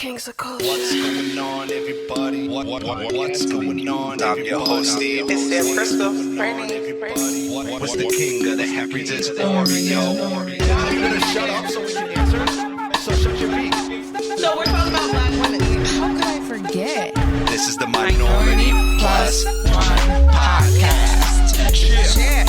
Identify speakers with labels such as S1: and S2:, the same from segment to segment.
S1: Kings of Coast.
S2: What's going on, everybody? What's going on, everybody?
S3: I'm your host, Steve. It's Crystal.
S2: What's the king of the happy? It's Oreo. You're gonna shut up so we can answer? So shut your beak.
S1: So we're talking about black women.
S4: How could I forget?
S3: This is the Minority Plus
S4: One podcast.
S3: Yeah.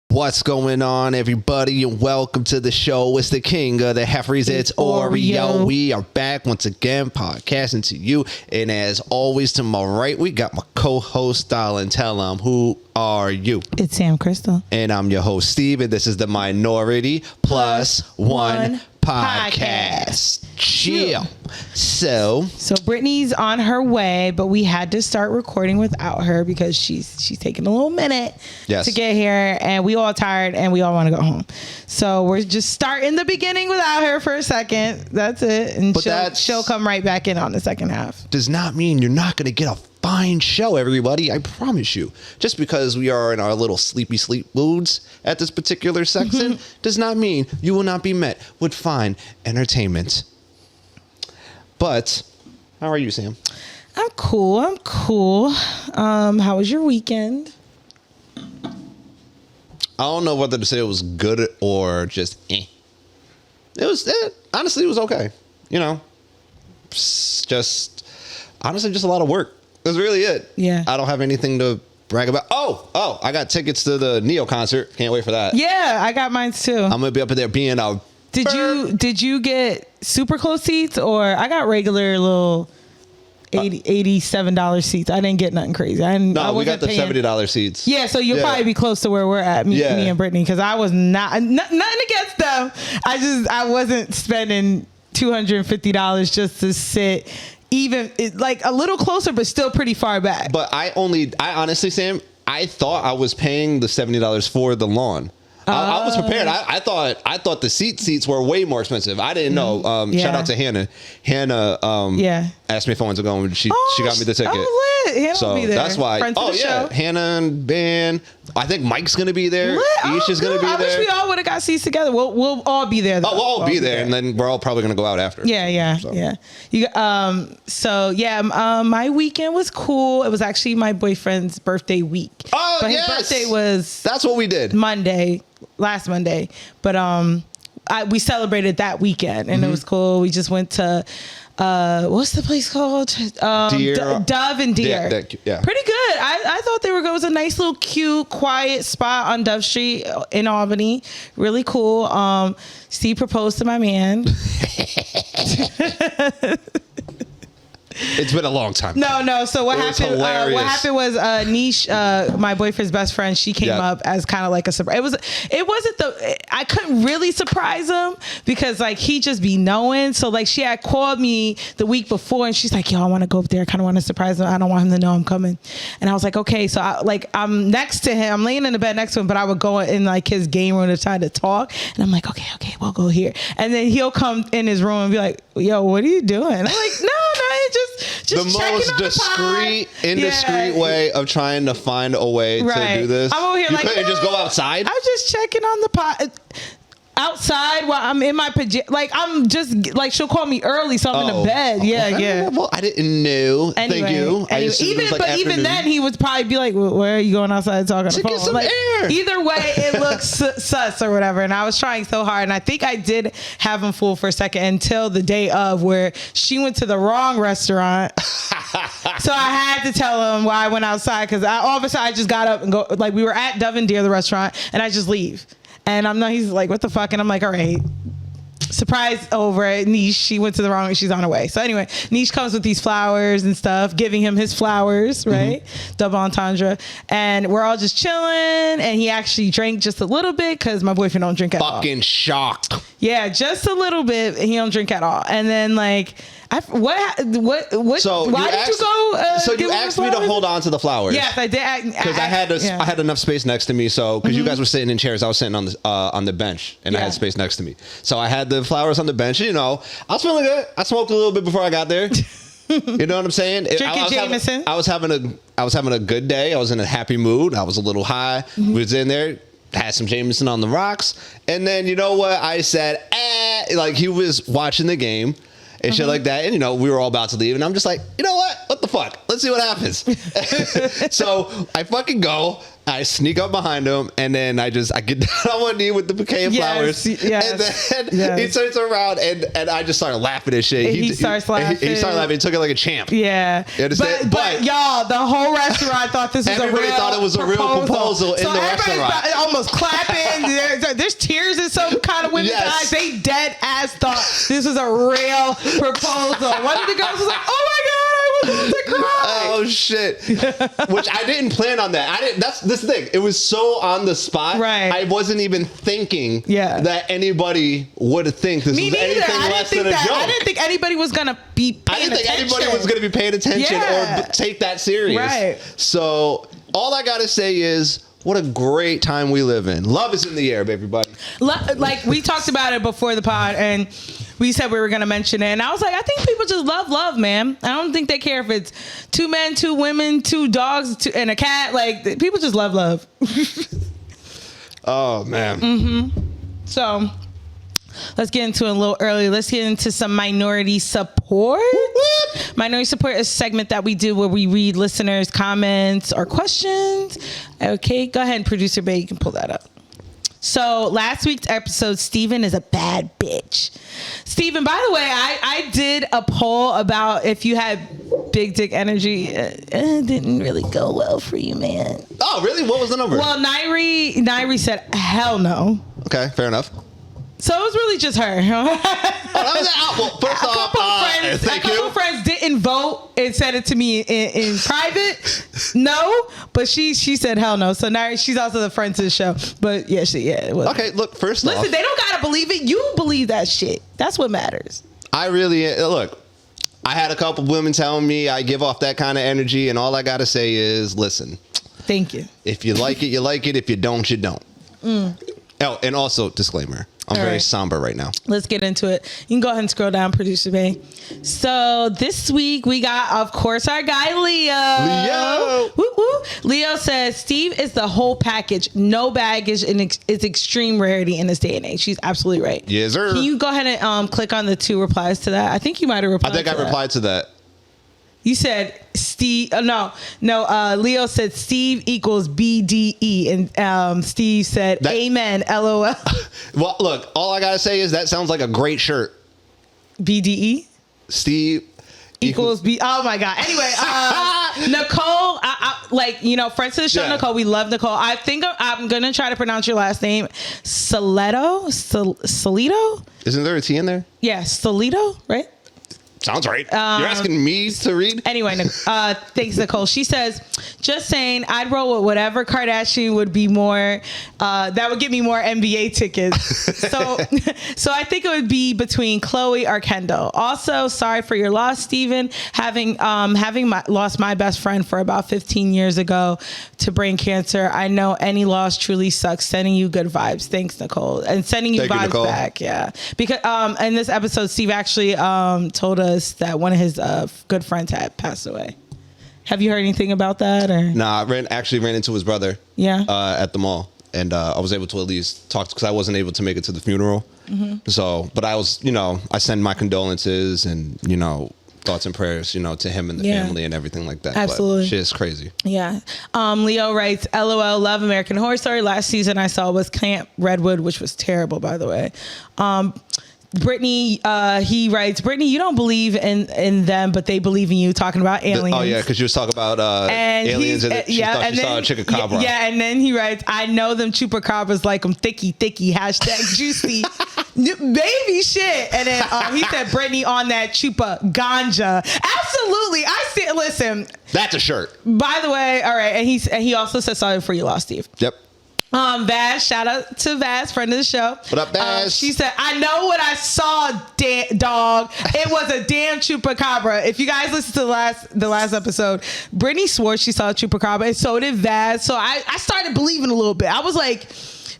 S5: What's going on, everybody, and welcome to the show. It's the king of the Heifers. It's Oreo. We are back once again, podcasting to you. And as always, to my right, we got my co-host, Darlin. Tell them, who are you?
S4: It's Sam Crystal.
S5: And I'm your host, Steve, and this is the Minority Plus One podcast. Chill. So
S4: Brittany's on her way, but we had to start recording without her because she's taking a little minute to get here, and we all tired and we all want to go home. So we're just starting the beginning without her for a second. That's it, and she'll come right back in on the second half.
S5: Does not mean you're not going to get a fine show, everybody. I promise you. Just because we are in our little sleepy sleep moods at this particular section does not mean you will not be met with fine entertainment. But how are you, Sam?
S4: I'm cool. How was your weekend?
S5: I don't know whether to say it was good or just honestly, it was okay. You know, honestly, just a lot of work. That's really it. Yeah. I don't have anything to brag about. Oh, I got tickets to the Neo concert. Can't wait for that.
S4: Yeah, I got mine too.
S5: I'm gonna be up there being a
S4: Did you get super close seats, or I got regular little $87 seats? I didn't get nothing crazy.
S5: We got the $70 seats.
S4: Yeah, so you'll probably be close to where we're at, me and Brittany, because I was nothing against them. I wasn't spending $250 just to sit even like a little closer, but still pretty far back.
S5: But I honestly, Sam, I thought I was paying the $70 for the lawn. I was prepared. I thought the seats were way more expensive. I didn't know. Shout out to Hannah. Hannah asked me if I wanted to go, and she got me the ticket.
S4: Oh, lit. Hannah will be there.
S5: That's why.
S4: Show.
S5: Hannah and Ben. I think Mike's gonna be there. Isha's gonna be there.
S4: I wish we all would have got seats together. We'll all be there.
S5: We'll all be there, and then we're all probably gonna go out after.
S4: Yeah. My weekend was cool. It was actually my boyfriend's birthday week.
S5: Oh,
S4: but
S5: yes.
S4: His birthday was.
S5: That's what we did.
S4: Last Monday, but we celebrated that weekend, and it was cool. We just went to what's the place called? Dove and Deer. Pretty good. I thought they were good. It was a nice little cute quiet spot on Dove Street in Albany. Really cool. Steve proposed to my man.
S5: It's been a long time.
S4: No. So what happened? What happened was Niche, my boyfriend's best friend. She came up as kind of like a surprise. It wasn't I couldn't really surprise him because like he just be knowing. So like she had called me the week before and she's like, "Yo, I want to go up there. I kind of want to surprise him. I don't want him to know I'm coming." And I was like, "Okay." So I'm next to him. I'm laying in the bed next to him, but I would go in like his game room to try to talk. And I'm like, "Okay, we'll go here." And then he'll come in his room and be like, "Yo, what are you doing?" I'm like, "No, just
S5: the most discreet, indiscreet way of trying to find a way to do this.
S4: I'm over here
S5: couldn't just go outside?
S4: I'm just checking on the pot. Outside while I'm in my pajamas, like I'm just like she'll call me early, so I'm in the bed. Yeah.
S5: Well, I didn't know.
S4: Anyway,
S5: Thank you.
S4: Even then, he would probably be like, well, "Where are you going outside talking on the phone?"
S5: Get some air.
S4: Either way, it looks sus or whatever. And I was trying so hard, and I think I did have him fooled for a second until the day of where she went to the wrong restaurant. So I had to tell him why I went outside because all of a sudden I just got up and go. Like we were at Dove and Deer, the restaurant, and I just leave. And he's like, "What the fuck?" And I'm like, "All right." Surprise over at Niche. She went to the wrong, she's on her way. So anyway, Niche comes with these flowers and stuff, giving him his flowers, right? Double entendre. And we're all just chilling. And he actually drank just a little bit because my boyfriend don't drink at all.
S5: Fucking shocked.
S4: Yeah, just a little bit. He don't drink at all. And then like, what?
S5: So
S4: why did you go?
S5: So you asked me to hold on to the flowers.
S4: Yes, I did.
S5: Because I had enough space next to me. So because you guys were sitting in chairs, I was sitting on the bench, and I had space next to me. So I had the flowers on the bench. You know, I was feeling good. I smoked a little bit before I got there. You know what I'm saying?
S4: Drinking Jameson.
S5: I was having a good day. I was in a happy mood. I was a little high. We was in there. Had some Jameson on the rocks, and then you know what I said? Like he was watching the game and shit like that, and you know we were all about to leave, and I'm just like, you know what the fuck? Let's see what happens. So I fucking go. I sneak up behind him, and then I get down on one knee with the bouquet of flowers. Yes, and then he turns around, and I just started laughing and shit.
S4: He starts laughing.
S5: He started laughing. He took it like a champ.
S4: Yeah.
S5: You understand?
S4: But y'all, the whole restaurant thought this was a real
S5: everybody thought it was a real proposal in the restaurant.
S4: Almost clapping. There's tears in some kind of women's eyes. They dead ass thought this was a real proposal. One of the girls was like, "Oh my god, I was about to cry."
S5: Oh shit! Which I didn't plan on that. That's this thing. It was so on the spot.
S4: Right.
S5: I wasn't even thinking that anybody would think this was anything less than a joke.
S4: I didn't think anybody was gonna be paying attention.
S5: I didn't think anybody was gonna be paying attention or take that serious.
S4: Right.
S5: So all I gotta say is, what a great time we live in. Love is in the air, everybody.
S4: Like we talked about it before the pod, and we said we were going to mention it. And I was like, I think people just love, man. I don't think they care if it's 2 men, 2 women, 2 dogs, and a cat. Like, people just love.
S5: Oh, man.
S4: So let's get into it a little early. Let's get into some minority support. Minority support is a segment that we do where we read listeners' comments or questions. Okay, go ahead, producer Bay. You can pull that up. So last week's episode, Steven is a bad bitch. Steven, by the way, I did a poll about if you had big dick energy. It didn't really go well for you, man.
S5: Oh, really? What was the number?
S4: Well, Nairi said, hell no.
S5: Okay, fair enough.
S4: So it was really just her. A couple friends didn't vote and sent it to me in private. No, but she said hell no. So now she's also the friend to the show. But yeah, it was.
S5: Okay, look, first off.
S4: Listen, they don't gotta believe it. You believe that shit. That's what matters.
S5: I really look. I had a couple women telling me I give off that kind of energy, and all I gotta say is, listen.
S4: Thank you.
S5: If you like it, you like it. If you don't, you don't. Oh, and also disclaimer. I'm very somber right now. Let's
S4: get into it. You can go ahead and scroll down, Producer Bay. So this week we got, of course, our guy Leo. Woo woo. Leo says Steve is the whole package. No baggage, and it's extreme rarity in this day and age. She's absolutely right.
S5: Yes, sir.
S4: Can you go ahead and click on the 2 replies to that? I think you might have replied.
S5: I replied to that.
S4: You said Steve. Leo said Steve equals BDE, and Steve said amen. LOL.
S5: Well, look, all I gotta say is that sounds like a great shirt.
S4: BDE.
S5: Steve
S4: equals B. Oh my god. Anyway, Nicole, friends to the show, Nicole. We love Nicole. I think I'm gonna try to pronounce your last name, Salito.
S5: Isn't there a T in there?
S4: Yeah, Salito, right?
S5: Sounds right. You're asking me to read?
S4: Anyway, thanks, Nicole. She says, just saying, I'd roll with whatever Kardashian would be more, that would get me more NBA tickets. So I think it would be between Khloe or Kendall. Also, sorry for your loss, Steven. Having lost my best friend for about 15 years ago to brain cancer, I know any loss truly sucks. Sending you good vibes. Thanks, Nicole. And sending you vibes back. Yeah. Because in this episode, Steve actually told us that one of his good friends had passed away. Have you heard anything about that? Or?
S5: Nah, I ran into his brother.
S4: Yeah.
S5: At the mall, and I was able to at least talk because I wasn't able to make it to the funeral. So, but I was, I send my condolences and thoughts and prayers, to him and the family and everything like that.
S4: Absolutely.
S5: But shit is crazy.
S4: Yeah. Leo writes, LOL, love American Horror Story. Last season I saw was Camp Redwood, which was terrible, by the way. Brittany, he writes, Brittany, you don't believe in them, but they believe in you, talking about aliens.
S5: Oh, yeah, because you was talking about aliens and she thought she saw a Chupacabra.
S4: Yeah, and then he writes, I know them Chupacabras like them thicky, #juicy. Baby shit. And then he said, Brittany on that Chupa ganja. Absolutely. I see. Listen.
S5: That's a shirt.
S4: By the way, all right, and he also said sorry for you lost, Steve.
S5: Yep.
S4: Vaz, shout out to Vaz, friend of the show.
S5: What up, Vaz?
S4: She said, I know what I saw, dog. It was a damn Chupacabra. If you guys listen to the last episode, Brittany swore she saw a Chupacabra, and so did Vaz. So I started believing a little bit. I was like,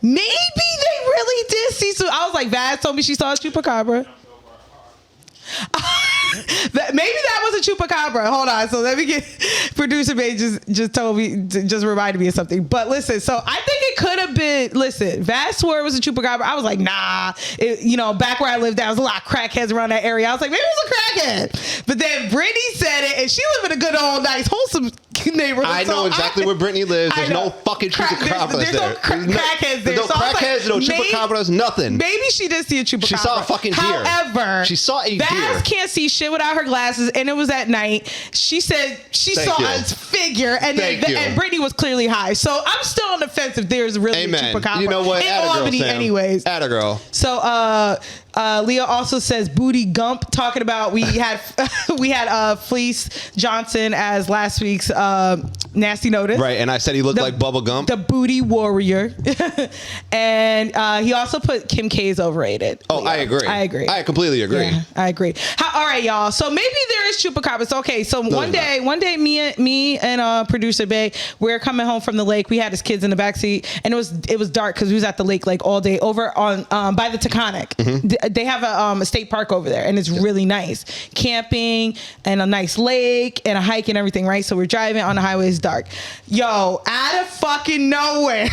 S4: maybe they really did see some. I was like, Vaz told me she saw a Chupacabra. Maybe that was a Chupacabra. Hold on. So let me get producer May just reminded me of something. But listen, so I think it could have been. Listen, Vaz swore it was a Chupacabra. I was like, nah. Back where I lived, there was a lot of crackheads around that area. I was like, maybe it was a crackhead. But then Brittany said it, and she lived in a good old, nice, wholesome neighborhood.
S5: I know exactly where Brittany lives. There's no fucking Chupacabras
S4: there's
S5: there.
S4: No crackheads there.
S5: No
S4: so
S5: crackheads, no Chupacabras, nothing.
S4: Maybe she did see a Chupacabra.
S5: She saw a fucking deer.
S4: However,
S5: she saw a deer.
S4: Vaz can't see shit without her glasses, and it was at night. She said she saw a figure, and Brittany was clearly high. So I'm still on the fence if there's really a Chupacabra.
S5: You know what?
S4: In Albany, anyways.
S5: Atta girl.
S4: So Leah also says Booty Gump, talking about we had Fleece Johnson as last week's Nasty Notice.
S5: Right, and I said he looked like Bubba Gump.
S4: The booty warrior. And he also put Kim K is overrated.
S5: Oh, Leah. I agree. I completely agree.
S4: Yeah, I agree. All right, y'all. So maybe there is Chupacabras. Okay, so one day, me and producer Bay, we're coming home from the lake. We had his kids in the backseat, and it was dark because we was at the lake like all day over on by the Taconic. Mm-hmm. They have a state park over there, and it's really nice. Camping and a nice lake and a hike and everything, right? So we're driving on the highway. It's dark. Yo, out of fucking nowhere,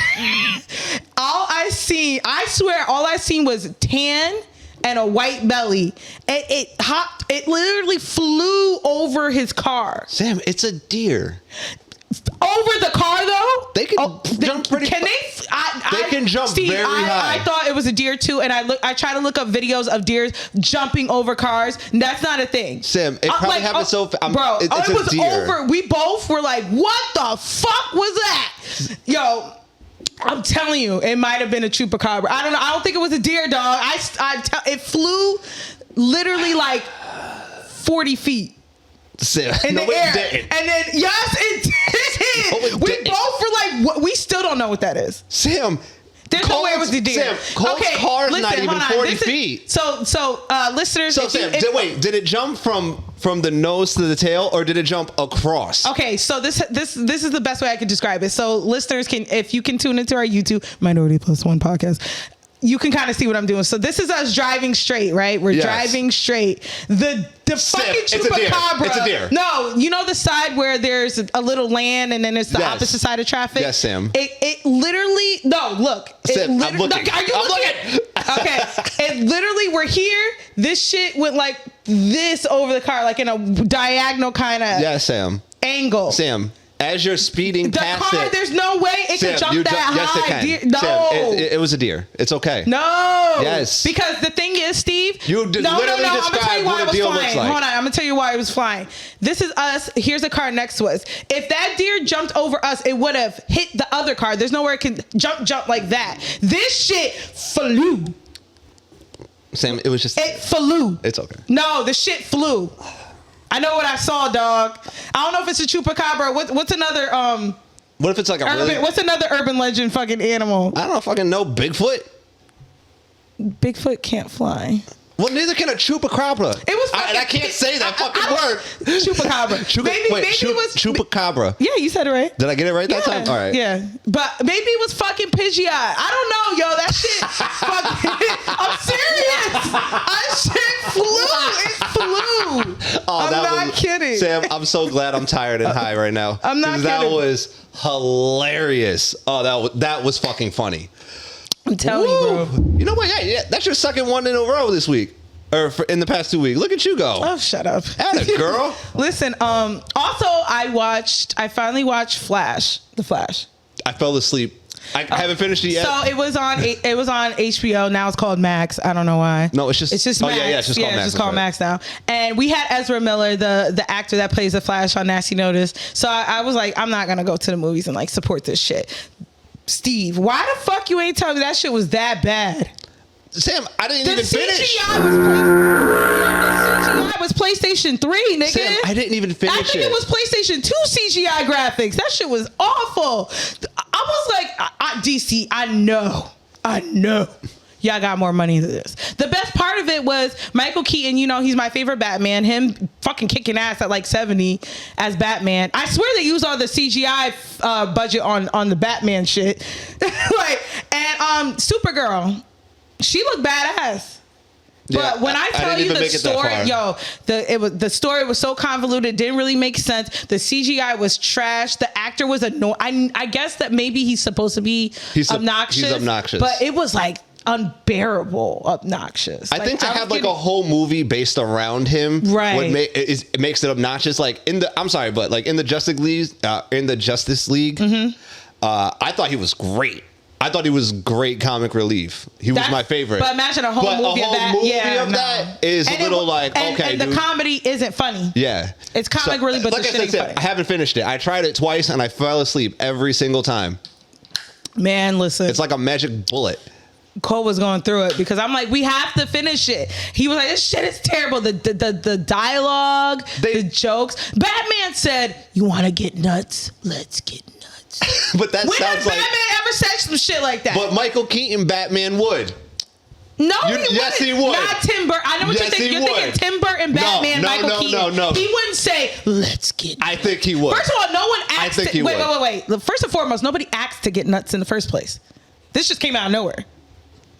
S4: I swear, all I seen was tan and a white belly. It literally flew over his car.
S5: Sam, it's a deer.
S4: Over the car though?
S5: They can jump pretty
S4: Can
S5: they can jump
S4: Steve,
S5: very high.
S4: I thought it was a deer too, and I try to look up videos of deers jumping over cars. That's not a thing.
S5: Sam, it probably happened so fast.
S4: Bro,
S5: it
S4: was
S5: deer.
S4: over. We both were like, what the fuck was that? Yo, I'm telling you, it might have been a Chupacabra. I don't know. I don't think it was a deer, dog. It flew literally like 40 feet.
S5: Sam,
S4: in the air.
S5: Didn't.
S4: And then, yes, it did. We both were like, what? We still don't know what that is.
S5: Sam,
S4: there's no way it was the deer.
S5: Sam, Cole's car's not even 40 feet.
S4: So listeners.
S5: So Sam, did it jump from the nose to the tail, or did it jump across?
S4: Okay, so this is the best way I could describe it. So listeners if you can tune into our YouTube MinorityPlus1 podcast, you can kind of see what I'm doing. So this is us driving straight, right? We're driving straight. The fucking Chupacabra.
S5: It's a deer.
S4: No, you know the side where there's a little land and then it's the opposite side of traffic?
S5: Yes, Sam.
S4: It literally, no, look.
S5: Sam, I'm looking.
S4: Are you looking? Okay. It literally, we're here. This shit went like this over the car, like in a diagonal kind of
S5: Sam.
S4: angle.
S5: Sam. As you're speeding past
S4: car,
S5: it,
S4: there's no way it can jump that high.
S5: Yes, it can.
S4: No,
S5: Sam, it was a deer. It's okay.
S4: No.
S5: Yes.
S4: Because the thing is, Steve.
S5: You literally described what a deer looks like.
S4: Hold on, I'm gonna tell you why it was flying. This is us. Here's a car next to us. If that deer jumped over us, it would have hit the other car. There's nowhere it can jump like that. This shit flew.
S5: Sam, it was just.
S4: It flew.
S5: It's okay.
S4: No, the shit flew. I know what I saw, dog. I don't know if it's a Chupacabra. What's another
S5: What if it's like
S4: what's another urban legend fucking animal?
S5: I don't fucking know. Bigfoot?
S4: Bigfoot can't fly.
S5: Well, neither can a Chupacabra.
S4: It was.
S5: I can't say that fucking word.
S4: Chupacabra. Maybe it was
S5: Chupacabra.
S4: Yeah, you said it right.
S5: Did I get it right that time? All right.
S4: Yeah, but maybe it was fucking Pidgeot. I don't know, yo. That shit. I'm serious. That shit flew. It flew.
S5: Oh,
S4: I'm not kidding.
S5: Sam, I'm so glad I'm tired and high right now.
S4: I'm not kidding.
S5: That was hilarious. Oh, that was fucking funny.
S4: I'm telling you, bro.
S5: You know what? Yeah, that's your second one in a row this week. Or in the past 2 weeks. Look at you go.
S4: Oh, shut up.
S5: Atta girl.
S4: Listen, also I finally watched The Flash.
S5: I fell asleep. I haven't finished it yet.
S4: So it was on HBO. Now it's called Max. I don't know why.
S5: No, it's just
S4: Max.
S5: Yeah, it's just called Max.
S4: It's just called Max now. And we had Ezra Miller, the actor that plays the Flash on Nasty Notice. So I was like, I'm not gonna go to the movies and like support this shit. Steve, why the fuck you ain't telling me that shit was that bad?
S5: Sam, I didn't even finish.
S4: The CGI was PlayStation 3, nigga.
S5: Sam, I didn't even finish it.
S4: I think it was PlayStation 2 CGI graphics. That shit was awful. I'm was like, DC, I know. Y'all got more money than this. The best part of it was Michael Keaton, you know, he's my favorite Batman. Him fucking kicking ass at like 70 as Batman. I swear they used all the CGI budget on the Batman shit. And Supergirl, she looked badass. But when I tell you the story, the story was so convoluted, didn't really make sense. The CGI was trash. The actor was annoying. I guess that maybe he's supposed to be obnoxious. He's obnoxious. But it was like unbearable obnoxious.
S5: I think to have like a whole movie based around him, right, it makes it obnoxious. Like in the Justice League, I thought he was great. I thought he was great comic relief. He was my favorite.
S4: But imagine a whole movie of that.
S5: That is a little
S4: and the comedy isn't funny.
S5: Yeah,
S4: it's comic relief, but the shit ain't funny.
S5: I haven't finished it. I tried it twice and I fell asleep every single time.
S4: Man, listen,
S5: it's like a magic bullet.
S4: Cole was going through it because I'm like, we have to finish it. He was like, this shit is terrible. The dialogue, the jokes. Batman said, "You want to get nuts? Let's get nuts."
S5: But that
S4: when
S5: sounds
S4: has Batman ever said some shit like that?
S5: But Michael Keaton Batman would.
S4: No,
S5: yes, he would.
S4: Not Tim Burton. I know what you're thinking. You're thinking Tim Burton, Batman, Michael Keaton.
S5: No.
S4: He wouldn't say, "Let's get nuts."
S5: I think he would.
S4: First of all, no one asked.
S5: I think he would.
S4: Wait. First and foremost, nobody asked to get nuts in the first place. This just came out of nowhere.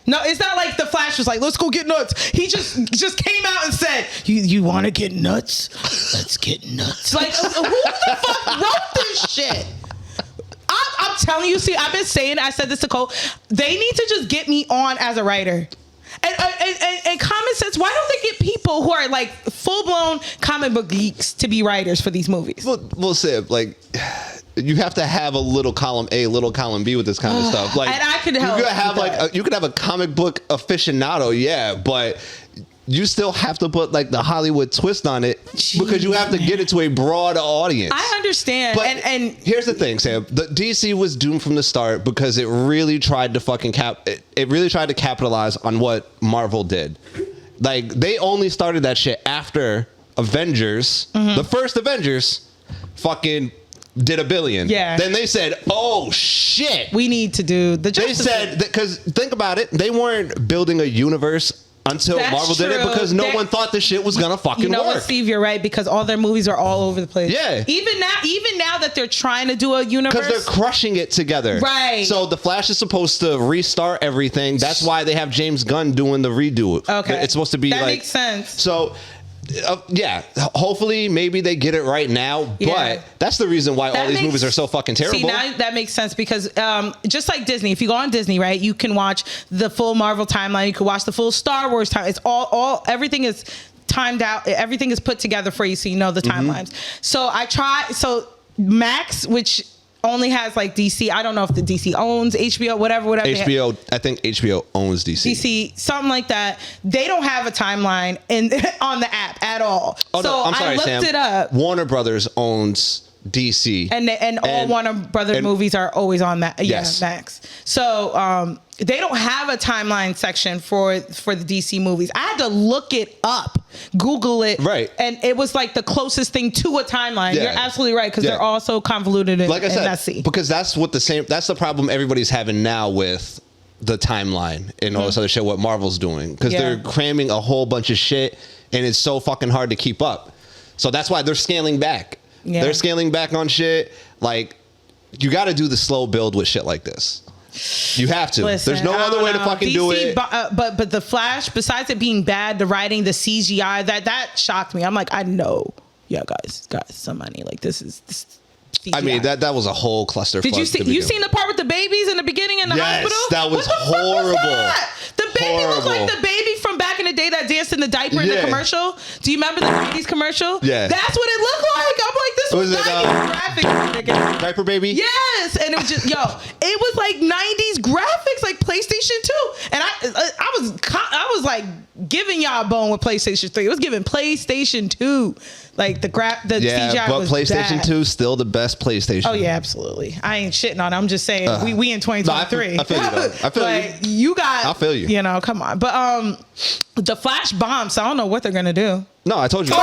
S4: No, it's not like the Flash was like, "Let's go get nuts." He just came out and said, "You want to get nuts? Let's get nuts." Like, who the fuck wrote this shit? I'm telling you. See, I've been saying. I said this to Cole. They need to just get me on as a writer. And common sense. Why don't they get people who are like full blown comic book geeks to be writers for these movies?
S5: Well, Sib, like, you have to have a little column A, little column B with this kind of stuff. Like,
S4: and I could help.
S5: You could have a comic book aficionado, yeah, but you still have to put like the Hollywood twist on it because you have to get it to a broad audience.
S4: I understand.
S5: But
S4: and
S5: here's the thing, Sam. The DC was doomed from the start because it really tried to it really tried to capitalize on what Marvel did. Like, they only started that shit after Avengers, the first Avengers, fucking did $1 billion.
S4: Yeah.
S5: Then they said, "Oh shit,
S4: we need to do the Justice
S5: They said because think about it, they weren't building a universe until Marvel did it because no one thought this shit was gonna fucking work.
S4: What, Steve, you're right, because all their movies are all over the place.
S5: Yeah.
S4: Even now that they're trying to do a universe,
S5: because they're crushing it together.
S4: Right.
S5: So the Flash is supposed to restart everything. That's why they have James Gunn doing the redo.
S4: Okay.
S5: It's supposed to be
S4: that makes sense.
S5: So. Yeah, hopefully maybe they get it right now, but that's the reason why all these movies are so fucking terrible.
S4: See, now that makes sense because just like Disney, if you go on Disney, right, you can watch the full Marvel timeline, you can watch the full Star Wars time. It's all everything is timed out, everything is put together for you so you know the timelines. So Max, which only has like DC. I don't know if the DC owns HBO, whatever.
S5: HBO, I think HBO owns DC.
S4: DC, something like that. They don't have a timeline on the app at all.
S5: Oh,
S4: so
S5: no, I'm sorry,
S4: I looked it up.
S5: Warner Brothers owns DC,
S4: and all Warner Brothers movies are always on that.
S5: Yes.
S4: Max. So they don't have a timeline section for the DC movies. I had to look it up, Google it,
S5: right?
S4: And it was like the closest thing to a timeline. Yeah. You're absolutely right because they're all so convoluted and,
S5: like I said,
S4: messy.
S5: Because that's the problem everybody's having now with the timeline and all this other shit. What Marvel's doing because they're cramming a whole bunch of shit and it's so fucking hard to keep up. So that's why they're scaling back. Yeah. They're scaling back on shit. Like, you got to do the slow build with shit like this. You have to. Listen, there's no other way to fucking do it.
S4: But the Flash, besides it being bad, the writing, the CGI, that shocked me. I'm like, I know, guys, some money. Like this CGI.
S5: I mean, that was a whole clusterfuck.
S4: Did you see? You seen the part with the babies in the beginning in the hospital?
S5: Yes, that was horrible.
S4: The baby looked like the baby from back in the day that danced in the diaper in the commercial. Do you remember the 90s commercial?
S5: Yeah.
S4: That's what it looked like. I'm like, this was 90s graphics.
S5: Diaper baby?
S4: Yes. And it was just, it was like 90s graphics, like PlayStation 2. And I was like giving y'all a bone with PlayStation 3. It was giving PlayStation 2. Like the CGI
S5: but
S4: was
S5: PlayStation
S4: bad.
S5: 2 still the best PlayStation.
S4: Oh yeah, absolutely. I ain't shitting on it. I'm just saying we in 2023.
S5: No, I feel you though. I feel you.
S4: I
S5: feel you.
S4: You know, come on. But the Flash bombs. I don't know what they're gonna do.
S5: No, I told you.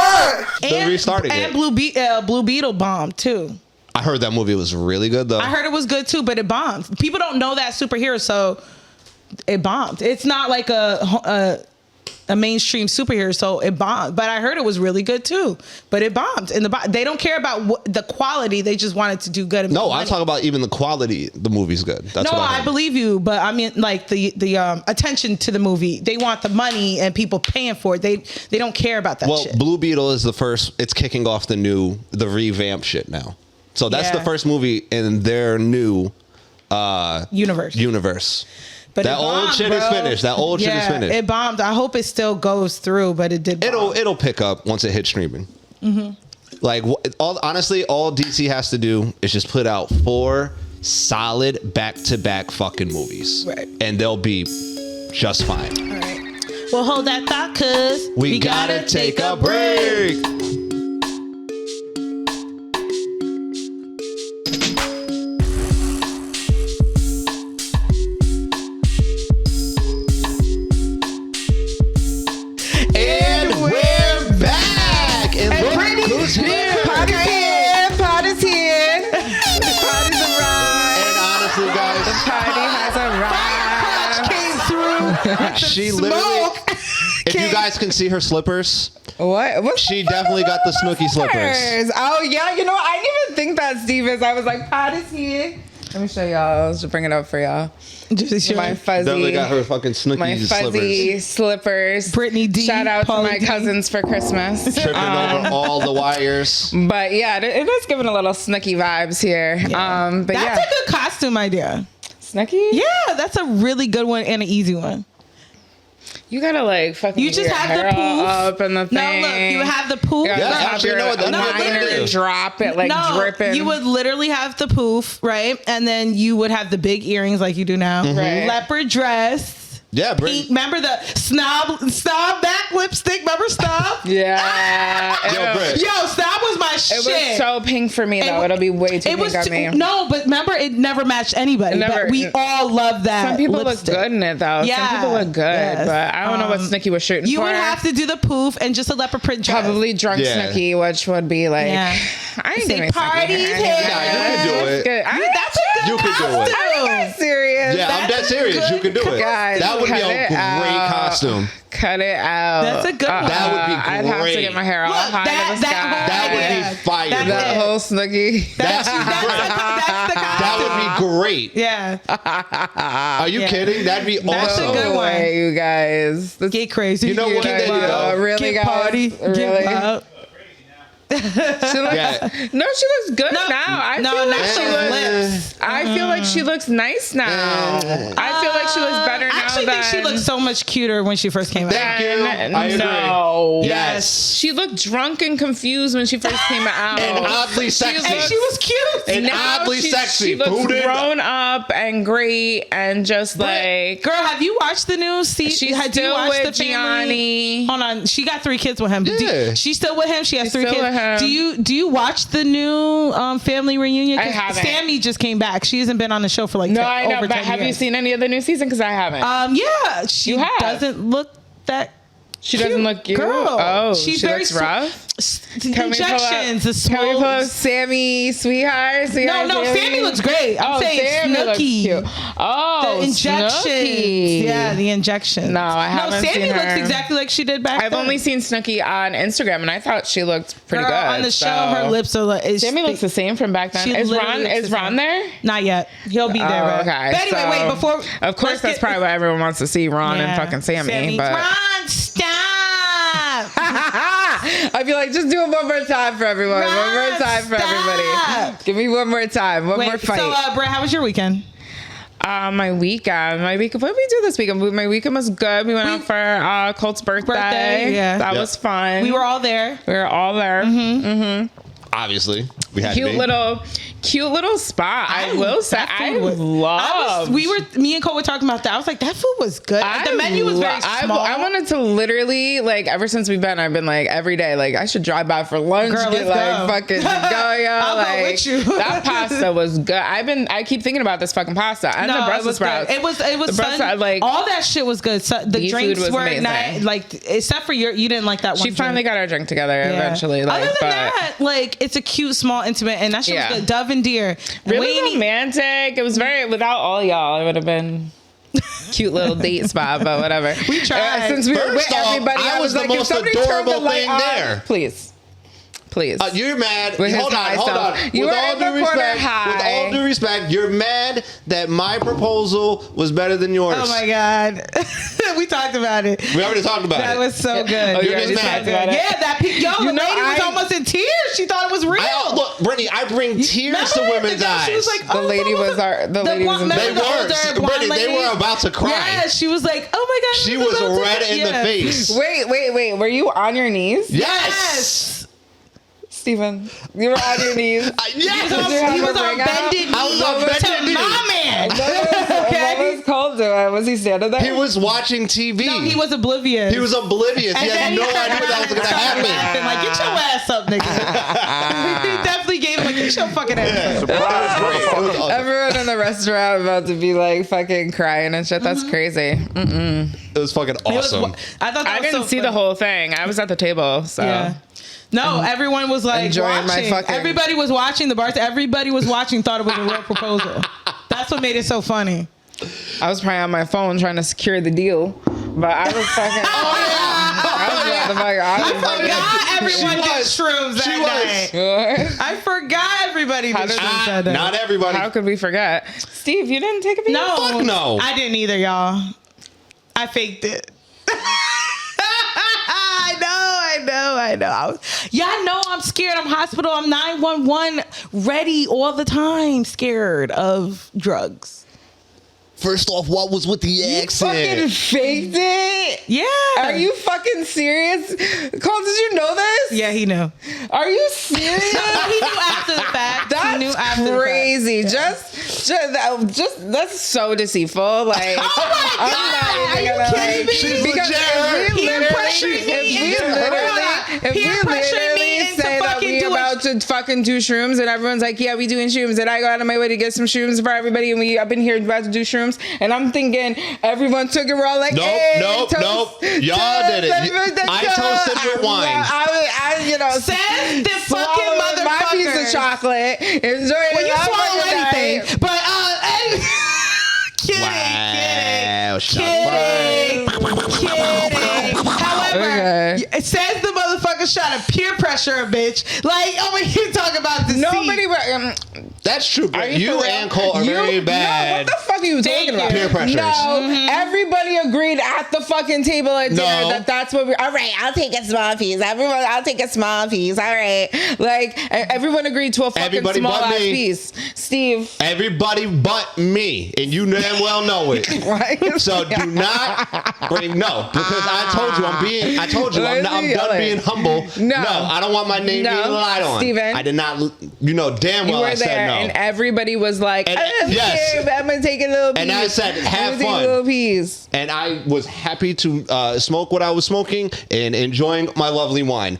S4: They're
S5: restarting
S4: and
S5: it.
S4: Blue Beetle bombed too.
S5: I heard that movie was really good though.
S4: I heard it was good too, but it bombed. People don't know that superhero, so it bombed. It's not like a mainstream superhero, so it bombed. But I heard it was really good too, but it bombed. And they don't care about the quality; they just wanted to do good. And
S5: no, I'm talking about even the quality. The movie's good. That's
S4: no,
S5: what
S4: I believe you, but I mean, like the attention to the movie. They want the money and people paying for it. They don't care about that.
S5: Well,
S4: shit.
S5: Blue Beetle is the first. It's kicking off the revamp shit now. So that's the first movie in their new universe.
S4: But
S5: that
S4: bombed,
S5: old shit
S4: bro.
S5: is finished. That old shit is finished.
S4: It bombed. I hope it still goes through, but it did.
S5: It'll pick up once it hits streaming. Mm-hmm. Like honestly, all DC has to do is just put out 4 solid back-to-back fucking movies,
S4: right?
S5: And they'll be just fine.
S4: All right. Well, hold that thought, cuz
S5: we gotta take a break.
S1: Party's here. Party's here. Party's arrived.
S5: And honestly, guys,
S1: the party has arrived. Came through.
S5: She literally. If you guys can see her slippers, she definitely got the Snooki slippers.
S1: Oh yeah, you know I didn't even think that, Stevens. I was like, party's here. Let me show y'all. I'll just bring it up for y'all. My fuzzy.
S5: Definitely got her fucking Snooki
S1: my fuzzy slippers.
S4: Brittany D.
S1: Shout out
S4: Pauly
S1: to my
S4: D.
S1: cousins for Christmas.
S5: Tripping over all the wires.
S1: But yeah, it is giving a little Snooki vibes here.
S4: Yeah.
S1: But
S4: that's a good costume idea.
S1: Snooki?
S4: Yeah, that's a really good one and an easy one.
S1: You gotta like fucking.
S4: You just
S1: your
S4: have
S1: hair
S4: the poof
S1: up and the thing.
S4: No, look, you have the poof.
S1: You
S5: Yeah, actually, you know what? That's what
S1: liner
S5: they do.
S1: drop it like dripping.
S4: You would literally have the poof, right? And then you would have the big earrings like you do now.
S1: Right.
S4: Leopard dress.
S5: Yeah,
S4: Pink. Remember the snob back lipstick? Remember snob?
S1: Yeah.
S4: Yo, snob was my shit.
S1: It was so pink for me though. It'll be way too pink on me.
S4: No, but remember, it never matched anybody.
S1: Never.
S4: But we all love that.
S1: Some people
S4: lipstick.
S1: look good in it though.
S4: Yeah.
S1: Some people look good,
S4: Yes.
S1: but I don't know what Snooki was shooting
S4: You
S1: for.
S4: would have to do the poof and just a leopard print dress.
S1: Probably drunk Snooki, which would be like, I ain't giving
S4: parties
S1: Snooki.
S4: here.
S5: Nah, you can do it.
S4: That's a good
S5: You can do it.
S1: I'm serious.
S5: Yeah, I'm dead serious. You can do it.
S1: Guys,
S5: that would be
S1: cut
S5: a
S1: it
S5: great
S1: out.
S5: costume.
S1: Cut it out.
S4: That's a good one.
S5: That would be great.
S1: I'd have to get my hair all
S4: Look,
S1: high to the sky.
S5: That would be fire.
S1: That whole Snooki.
S4: That's the
S5: That would be great.
S4: Yeah.
S5: Are you kidding? That'd be
S4: That's a
S5: awesome.
S4: good
S1: No
S4: one.
S1: way, you guys.
S4: Get crazy.
S5: You know what?
S1: Get
S5: There you go.
S1: Really,
S4: get
S1: guys?
S4: party.
S1: Really?
S4: Get loud.
S1: She looks,
S5: Yeah.
S1: No, she looks good now. I feel like she looks. I feel like she looks nice now. I feel like she looks better now.
S4: I actually think she looked so much cuter when she first came out.
S5: Thank you. I agree.
S1: No.
S5: Yes.
S1: She looked drunk and confused when she first came out.
S5: And oddly sexy.
S4: And she was cute.
S5: And
S1: Now
S5: oddly sexy.
S1: She looks
S5: Who did?
S1: grown up and great and just like.
S4: Girl, have you watched the news?
S1: She's
S4: do you
S1: still
S4: watch
S1: with
S4: the family?
S1: Gianni.
S4: Hold on, she got 3 kids with him.
S5: Yeah.
S4: She's still with him. She has
S1: She's
S4: 3
S1: still
S4: kids.
S1: with him.
S4: Do you watch the new family reunion?
S1: I
S4: 'Cause
S1: haven't.
S4: Sammy just came back. She hasn't been on the show for like
S1: No, I know,
S4: over
S1: but
S4: 10
S1: have you
S4: years.
S1: seen any of the new season? Because I haven't.
S4: Yeah, she
S1: You have.
S4: doesn't look that.
S1: She doesn't look cute.
S4: Girl.
S1: Oh,
S4: She's
S1: she
S4: very
S1: looks rough.
S4: The injections, the
S1: Can we pull up
S4: swollen.
S1: Sammy, sweetheart?
S4: No, Sammy looks great. I'm saying
S1: Sammy looks
S4: Snooki.
S1: cute. Oh,
S4: The injections.
S1: Snooki.
S4: Yeah, the injections.
S1: No, I haven't
S4: Sammy
S1: seen
S4: looks
S1: her.
S4: exactly like she did back
S1: I've
S4: then.
S1: only seen Snooki on Instagram, and I thought she looked pretty
S4: Girl,
S1: good.
S4: on the show,
S1: so.
S4: her lips are like.
S1: Sammy looks the same from back then.
S4: She
S1: Is
S4: literally looks the
S1: Ron
S4: same.
S1: there?
S4: Not yet. He'll be there.
S1: Oh,
S4: right?
S1: okay.
S4: But anyway,
S1: so-
S4: wait, before.
S1: Of course,
S4: let's
S1: that's
S4: get-
S1: probably what everyone wants to see, Ron and
S4: Yeah.
S1: fucking Sammy. But
S4: Ron, stop.
S1: I feel like just do it one more time for everyone.
S4: Ron,
S1: one more time for
S4: stop.
S1: everybody. Give me one more time. One more fight.
S4: So, Brett, how was your weekend?
S1: My weekend. What did we do this weekend? My weekend was good. We went out for Colt's birthday.
S4: Yeah.
S1: That
S5: Yep.
S1: was fun.
S4: We were all there.
S1: there.
S5: Obviously, we had to
S1: Cute
S5: be.
S1: little spot. I will say,
S4: that
S1: I
S4: food was-
S1: loved.
S4: Me and Cole were talking about that. I was like, that food was good. The menu was very small.
S1: I wanted to literally, like, ever since we've been, I've been like every day, like, I should drive by for lunch.
S4: Girl,
S1: get,
S4: let's
S1: like
S4: go.
S1: fucking go, yo.
S4: I'll go
S1: like,
S4: with you.
S1: That pasta was good. I keep thinking about this fucking pasta and the
S4: it
S1: Brussels
S4: was good.
S1: sprouts.
S4: It was
S1: The Brussels, like,
S4: all that shit was good. So the
S1: Seafood
S4: drinks
S1: was
S4: were
S1: amazing.
S4: nice. Like except for you didn't like that one.
S1: she finally got our drink together
S4: Yeah.
S1: eventually. Like,
S4: Other than
S1: but
S4: that, like it's a cute small all intimate, and that shit was good. Dove and Deer.
S1: Really romantic. It was very, without all y'all, it would have been cute little date spot, but whatever.
S4: We tried.
S1: Since we were with
S5: First off,
S1: everybody,
S5: I was the
S1: like,
S5: most
S1: if somebody turned the
S5: adorable
S1: light
S5: thing
S1: on,
S5: there.
S1: Please.
S5: You're mad.
S1: With his
S5: Hold
S1: high
S5: on.
S1: self. You
S5: with
S1: were
S5: all
S1: in the
S5: due
S1: corner
S5: respect,
S1: high.
S5: with all due respect, you're mad that my proposal was better than yours.
S4: Oh my God. We talked about it.
S5: We already talked about it.
S4: That was so good.
S1: Oh,
S5: You're
S1: you
S5: just
S1: already
S5: mad.
S1: talked about it?
S4: Yeah, that the lady was almost in tears. She thought it was real.
S5: Look, Brittany, I bring tears to women's eyes.
S4: She was like,
S1: The lady was in
S5: They were about to cry.
S4: Yeah, she was like, oh my God.
S5: She was red in the face.
S1: Wait. Were you on your knees?
S5: Yes.
S1: Steven, you were on your knees.
S5: Yes.
S4: He was on bended knee.
S5: I was on bended knee.
S4: My man.
S1: What was Cole doing? Was he standing there?
S5: He was watching TV.
S4: No, he was oblivious.
S5: He was oblivious. He had no idea that was going to happen.
S4: Like, get your ass up, nigga. He definitely gave him, like, get your fucking ass up.
S5: Awesome.
S1: Everyone in the restaurant about to be like fucking crying and shit. That's crazy.
S5: It was fucking awesome.
S4: I thought that
S1: I
S4: was
S1: didn't
S4: so
S1: see
S4: funny.
S1: the whole thing. I was at the table, so.
S4: Yeah. No, everyone was like
S1: enjoying my
S4: watching.
S1: fucking-
S4: Everybody was watching the bars. Everybody was watching. Thought it was a real proposal. That's what made it so funny.
S1: I was probably on my phone trying to secure the deal, but I was fucking.
S4: I forgot everyone did shrooms that night.
S1: I
S4: I forgot everybody did shrooms that day.
S5: Not everybody.
S1: How could we forget? Steve, you didn't take a piece?
S4: No,
S5: Fuck no.
S4: I didn't either, y'all. I faked it. I know. Y'all know I'm scared. I'm hospital. I'm 911 ready all the time, scared of drugs.
S5: First off, what was with the
S1: You
S5: accent?
S1: fucking faked it?
S4: Yeah.
S1: Are you fucking serious? Cole, did you know this?
S4: Yeah, he knew.
S1: Are you serious?
S4: He knew after the fact.
S1: That's
S4: he knew after
S1: crazy.
S4: The fact.
S1: Just that's so deceitful. Like,
S4: Oh my God! Are you kidding me?
S5: She's
S1: Because
S5: legit.
S4: He pressured me
S1: if we literally say that we about to fucking do shrooms and everyone's like, yeah, we doing shrooms, and I go out of my way to get some shrooms for everybody, and I've been here about to do shrooms, and I'm thinking everyone took it. We're all like,
S5: Nope. Y'all did it. I toasted your wine.
S4: Says the fucking motherfucker.
S1: My piece of chocolate. Enjoy it.
S4: Well, you swallow anything, but kidding. However,
S1: Okay.
S4: it says the motherfucker trying to peer pressure a bitch. Like, over here talking about the
S1: Nobody.
S5: That's true, but
S1: Are
S5: you
S1: for real?
S5: and Cole are very bad.
S1: No, what the fuck are you
S4: Thank
S1: talking about?
S4: you.
S5: Peer pressures.
S1: No, everybody agreed at the fucking table at dinner
S5: No.
S1: that's what we. All right, I'll take a small piece. I'll take a small piece. All right, like everyone agreed to a fucking
S5: Everybody
S1: small
S5: but
S1: ass
S5: me.
S1: piece. Steve,
S5: Everybody but me, and you damn well know it.
S1: right?
S5: So do not bring because I told you I'm done being humble.
S1: No.
S5: I don't want my name being lied on.
S1: Steven.
S5: I did not. You know damn
S1: You
S5: well
S1: were
S5: I said
S1: there,
S5: no.
S1: and everybody was like,
S5: And-
S1: "I don't
S5: yes.
S1: care, but I'm gonna take a little piece."
S5: And I said, "Have
S1: I'm gonna
S5: fun."
S1: take a little piece.
S5: And I was happy to smoke what I was smoking and enjoying my lovely wine.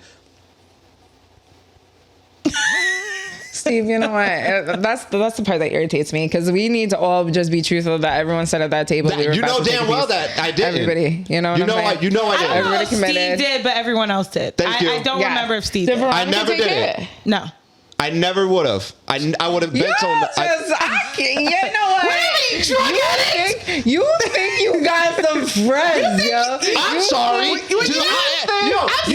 S1: Steve, you know what? That's the part that irritates me, because we need to all just be truthful that everyone said at that table. We were
S5: You
S1: about
S5: know
S1: to take
S5: damn
S1: a
S5: well
S1: piece.
S5: that I didn't.
S1: Everybody, you know what I'm saying?
S5: You know I
S4: I
S5: didn't.
S4: don't know
S1: Everybody
S4: if
S1: committed.
S4: Steve did, but everyone else did.
S5: Thank you.
S4: I don't
S1: Yeah.
S4: remember if Steve
S1: Did
S4: did.
S1: Veronica
S5: I never
S1: take
S5: did it.
S4: No.
S5: I never would have. I would have been
S1: You
S5: so.
S1: know what? You think you got some friends, yo?
S5: I'm sorry. You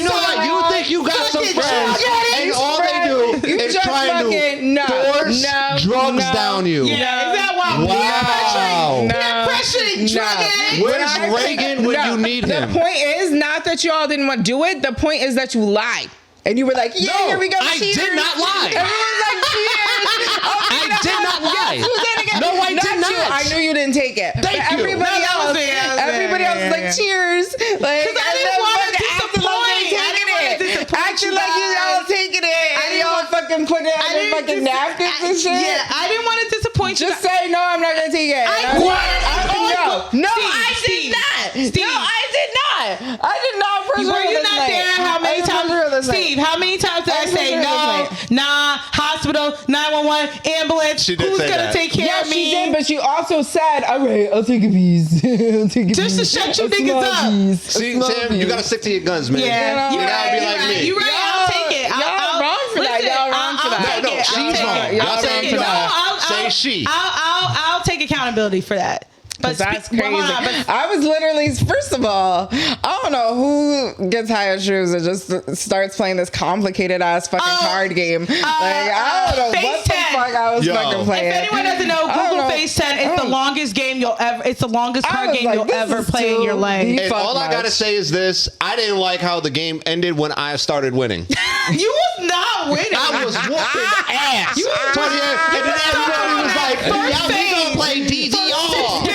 S5: know what? You think you got some friends, and all they do is try to force drugs down you.
S4: Yeah, is that why?
S5: Wow.
S4: Pressuring drug addicts.
S5: Where's Reagan when you need him?
S1: The point is not that you all didn't want to do it. The point is that you lied. And you were like, yeah,
S5: No,
S1: here we go.
S5: I
S1: cheers.
S5: did not lie.
S1: Everyone's like, cheers. Okay,
S5: I did not lie.
S1: Yes, who did it again?
S5: No, I did not.
S1: You. I knew you didn't take it.
S5: Thank
S1: but
S5: you.
S1: Everybody
S4: No,
S1: else,
S4: everybody
S1: was like, cheers. Like,
S4: I didn't want to disappoint.
S1: Acting like you all taking it. And y'all fucking put it on the fucking napkins and shit.
S4: Yeah, I didn't want to disappoint you.
S1: Just say, no, I'm not going to take it. No, I did not. No, I did not. I did not.
S4: Were you not there? How many times, Steve? How many times did I say no, nah, hospital, 911, ambulance?
S5: She did
S4: Who's
S5: say
S4: gonna
S5: that.
S4: take care of me?
S1: She did, but she also said, "All right, I'll take a piece."
S4: Just to shut you niggas up.
S5: See, Sam, you gotta stick to your guns, man.
S4: Yeah,
S5: you gotta be like me.
S4: You're right. I'll take it.
S1: Y'all wrong for that. Y'all wrong for that.
S5: No,
S4: I'll take it.
S5: Y'all say
S4: No,
S5: say she.
S4: I'll take accountability for that. But
S1: that's crazy. I was literally, first of all, I don't know who gets high on shrooms and just starts playing this complicated ass fucking card game. Like, I don't know what the fuck I was fucking playing.
S4: If anyone doesn't know, Google Face 10 is the longest game you'll ever, it's the longest card game you'll ever play in your life.
S5: And all I gotta say is this, I didn't like how the game ended when I started winning.
S4: You was not winning.
S5: I was whooping ass. And then everybody was like, yeah, we gonna play DDR.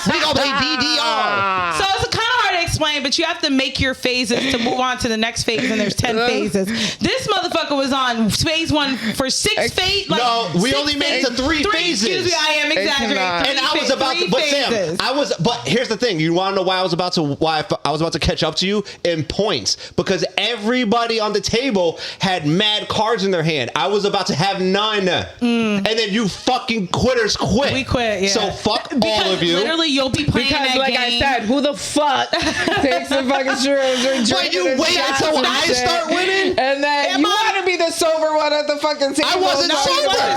S5: We gonna play DDR.
S4: So it's kind of hard to explain, but you have to make your phases to move on to the next phase, and there's 10 phases. This motherfucker was on phase 1 for 6 phases. Like,
S5: no, we only made it to 3 phases.
S4: Excuse me, I am exaggerating.
S5: And I was about to, but Sam, but here's the thing. You want to know why I was about to catch up to you in points? Because everybody on the table had mad cards in their hand. I was about to have none. And then you fucking quitters quit.
S4: We quit, yeah.
S5: So fuck all of you.
S4: Literally, you'll be playing that
S1: like
S4: game.
S1: I said, who the fuck takes the fucking shrooms or drinking?
S5: But you wait until I start winning?
S1: And then you want to be the sober one at the fucking table.
S5: I wasn't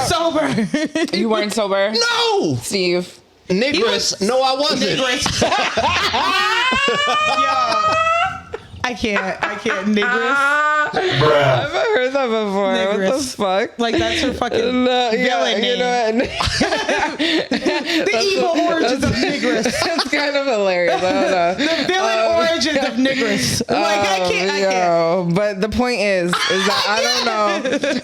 S4: sober.
S1: You weren't sober?
S5: No.
S1: Steve.
S5: Niggers. No, I wasn't.
S4: I can't. Niggers.
S1: I've heard that before.
S4: Niggers.
S1: What the fuck?
S4: Like, that's her fucking villain name.
S1: You know what?
S4: The evil origins of Niggers.
S1: It's kind of hilarious. I don't know.
S4: The villain origins of Niggers. Like, I can't.
S1: But the point is that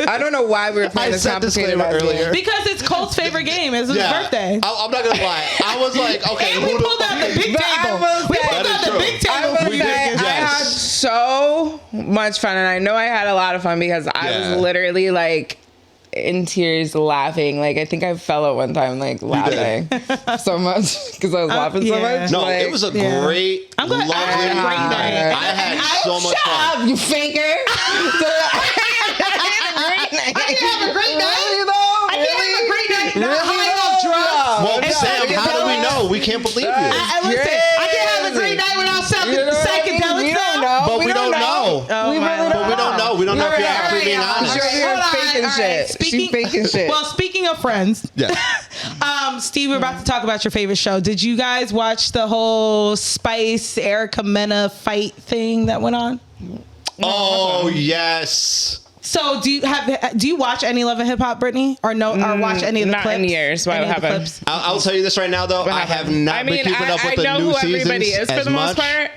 S1: I don't know why we were playing this complicated earlier.
S4: Because it's Colt's favorite game. It's his birthday.
S5: I'm not gonna lie. I was like, okay.
S4: And we pulled out the big table. We pulled out the big table.
S1: I had so much fun, and I know I had a lot of fun because I was literally like in tears laughing. Like, I think I fell at one time, like laughing so much because I was laughing so much.
S5: No,
S1: like,
S5: it was a great, lovely night. I had so much fun.
S1: You faker. I
S4: can have a great night.
S5: Well, Sam, how do we know? We can't believe you.
S4: I can have a great night without psychedelics.
S1: We don't know.
S5: But we don't know.
S1: We really don't know.
S5: We don't know if you're actually being honest.
S1: You're faking shit. She's faking shit.
S4: Well, speaking of friends, Steve, we're about to talk about your favorite show. Did you guys watch the whole Spice Erica Mena fight thing that went on?
S5: Oh, yes.
S4: So do you watch any Love and Hip Hop, Brittany, or watch any of the
S1: not
S4: clips?
S1: In years. Why would happen?
S5: I'll tell you this right now, though. I have not been keeping up with the new seasons. I know who everybody is for the most part.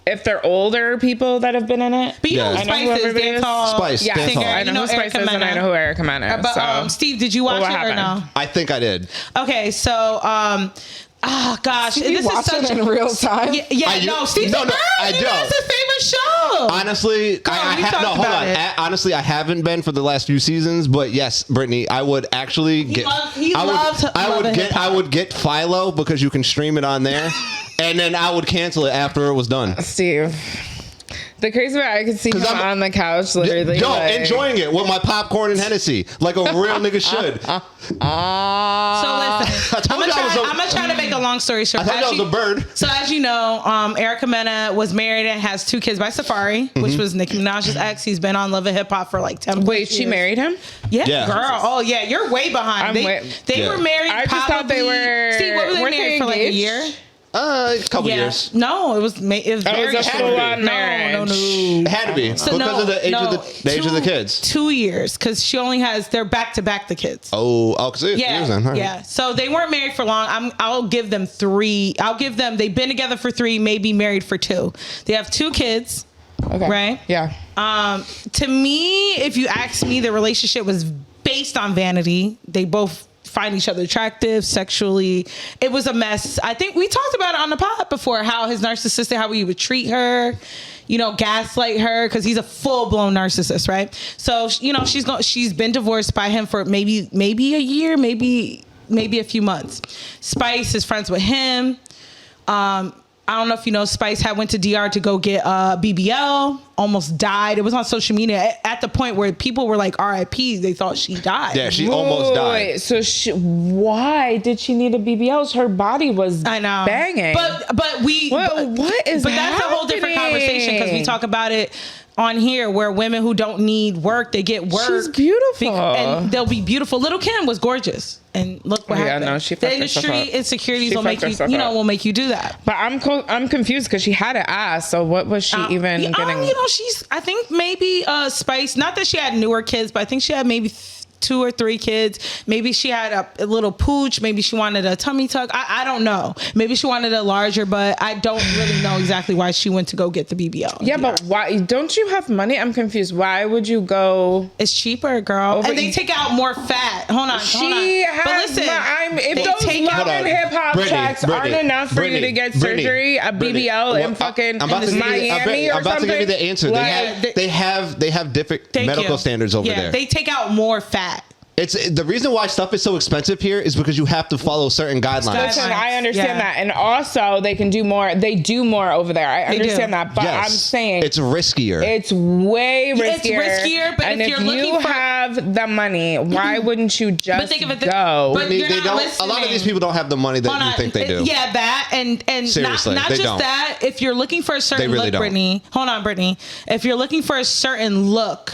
S5: If they're older people that have been in it,
S4: but you know who Spice is, dancehall.
S5: Spice,
S1: yeah,
S5: dancehall.
S1: I know who Spice is, and I know who Erica Mena is.
S4: But Steve, did you watch it or no?
S5: I think I did.
S4: Okay, so oh gosh,
S1: Did you watch it in real time?
S4: No, Steve. No, I don't. That's his favorite show.
S5: Honestly, hold on. Honestly, I haven't been for the last few seasons, but yes, Brittany, I would actually get. I would get Philo because you can stream it on there, and then I would cancel it after it was done.
S1: Steve. The crazy part, I could see him on the couch, literally.
S5: Enjoying it with my popcorn and Hennessy, like a real nigga should.
S4: So listen, I'm gonna try to make a long story short.
S5: I thought that was a bird.
S4: So as you know, Erica Mena was married and has 2 kids by Safari, which was Nicki Minaj's ex. He's been on Love and Hip Hop for like 10 years.
S1: Wait, she married him?
S4: Yeah, girl. Oh yeah, you're way behind. They were married.
S1: I just thought they were.
S4: Steve, what were they married for? Like a year?
S5: A couple years.
S4: No, it was very
S1: a full-on marriage.
S4: No.
S5: It had to be because of the age of the kids.
S4: 2 years, because she only has. They're back to back the kids.
S5: Yeah.
S4: So they weren't married for long. I'll give them 3. They've been together for 3, maybe married for 2. They have 2 kids.
S1: Okay.
S4: Right.
S1: Yeah.
S4: To me, if you ask me, the relationship was based on vanity. They both find each other attractive sexually. It was a mess. I think we talked about it on the pod before, how his narcissistic, how he would treat her, gaslight her, because he's a full-blown narcissist, right? So, she's been divorced by him for maybe a year, maybe a few months. Spice is friends with him. I don't know if you know, Spice went to DR to go get BBL, almost died. It was on social media at the point where people were like, RIP, they thought she died.
S5: Yeah, she almost died.
S1: So why did she need a BBL? Her body was banging.
S4: But
S1: what is
S4: But that's a whole different conversation. conversation because we talk about it on here where women who don't need work, they get work.
S1: She's beautiful.
S4: And they'll be beautiful. Little Kim was gorgeous. And look what happened.
S1: No, she
S4: the industry insecurities will make you, will make you do that.
S1: But I'm confused because she had an ass. So what was she even getting?
S4: I think maybe Spice, not that she had newer kids, but I think she had maybe 2 or 3 kids. Maybe she had a little pooch. Maybe she wanted a tummy tuck. I don't know. Maybe she wanted a larger, but I don't really know exactly why she went to go get the BBL.
S1: Yeah, but why? Don't you have money? I'm confused. Why would you go?
S4: It's cheaper, girl. And they take out more fat. Hold on.
S1: But listen, if those love and hip hop tracks aren't enough for you to get surgery, a BBL in fucking Miami or something.
S5: I'm about to give you the answer. They have different medical standards over there.
S4: They take out more fat.
S5: It's the reason why stuff is so expensive here is because you have to follow certain guidelines.
S1: Listen, I understand that, and also they can do more. They do more over there. I understand that, but
S5: yes,
S1: I'm saying
S5: it's riskier.
S1: It's way riskier.
S4: It's riskier, but if
S1: you have the money, why wouldn't you just go?
S4: But
S5: they don't. A lot of these people don't have the money that you think they do.
S4: Yeah, that and
S5: seriously,
S4: not just
S5: don't.
S4: that. If you're looking for a certain look, Brittany, hold on, Brittany. If you're looking for a certain look,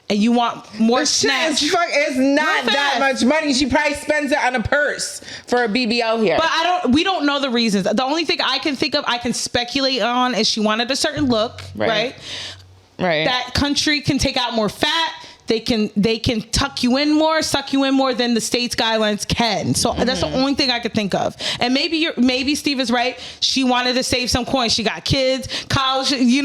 S4: and you want more snatch,
S1: it's not that much money. She probably spends it on a purse for a BBL here.
S4: But we don't know the reasons. The only thing I can think of, I can speculate on, is she wanted a certain look, right? That country can take out more fat. They can tuck you in more, suck you in more than the state's guidelines can. So that's the only thing I could think of. And maybe Steve is right. She wanted to save some coins. She got kids, college. We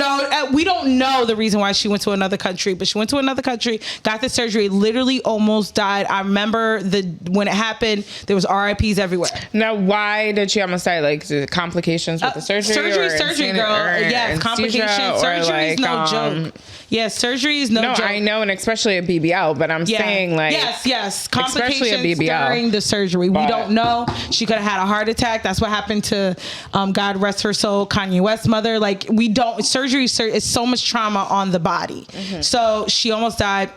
S4: don't know the reason why she went to another country, but she went to another country, got the surgery, literally almost died. I remember when it happened, there was RIPs everywhere.
S1: Now, why did she almost die? Like complications with the surgery?
S4: Surgery, girl. Yeah, complications. Surgery is no joke. Yeah, surgery is no joke.
S1: I know, and especially a BBL, but I'm saying
S4: yes, complications during the surgery. We don't know. She could have had a heart attack. That's what happened to God rest her soul, Kanye West's mother. Like, we don't. Surgery is so much trauma on the body. So she almost died.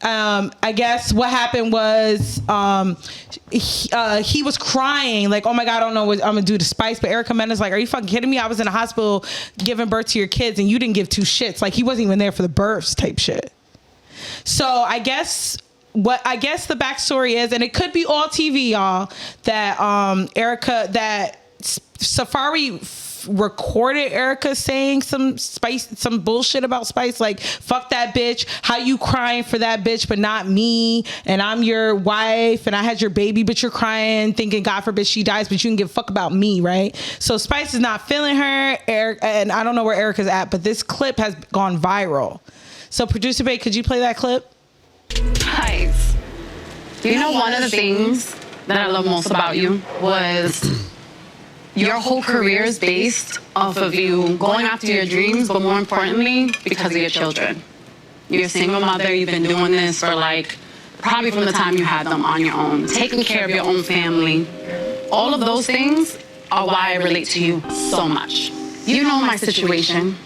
S4: I guess what happened was he was crying like, oh my God, I don't know what I'm gonna do to Spice. But Erica Mena's like, are you fucking kidding me? I was in a hospital giving birth to your kids and you didn't give 2 shits. Like, he wasn't even there for the births type shit. So I guess the backstory is, and it could be all TV, y'all, that Safari recorded Erica saying some bullshit about Spice, like, fuck that bitch, how you crying for that bitch but not me, and I'm your wife and I had your baby but you're crying thinking God forbid she dies but you can give a fuck about me, right? So Spice is not feeling her, and I don't know where Erica's at, but this clip has gone viral. So producer Bae, could you play that clip?
S6: Guys, you know one of the things that I love most about you was your whole career is based off of you going after your dreams, but more importantly, because of your children. You're a single mother. You've been doing this for probably from the time you had them on your own, taking care of your own family. All of those things are why I relate to you so much. You know my situation.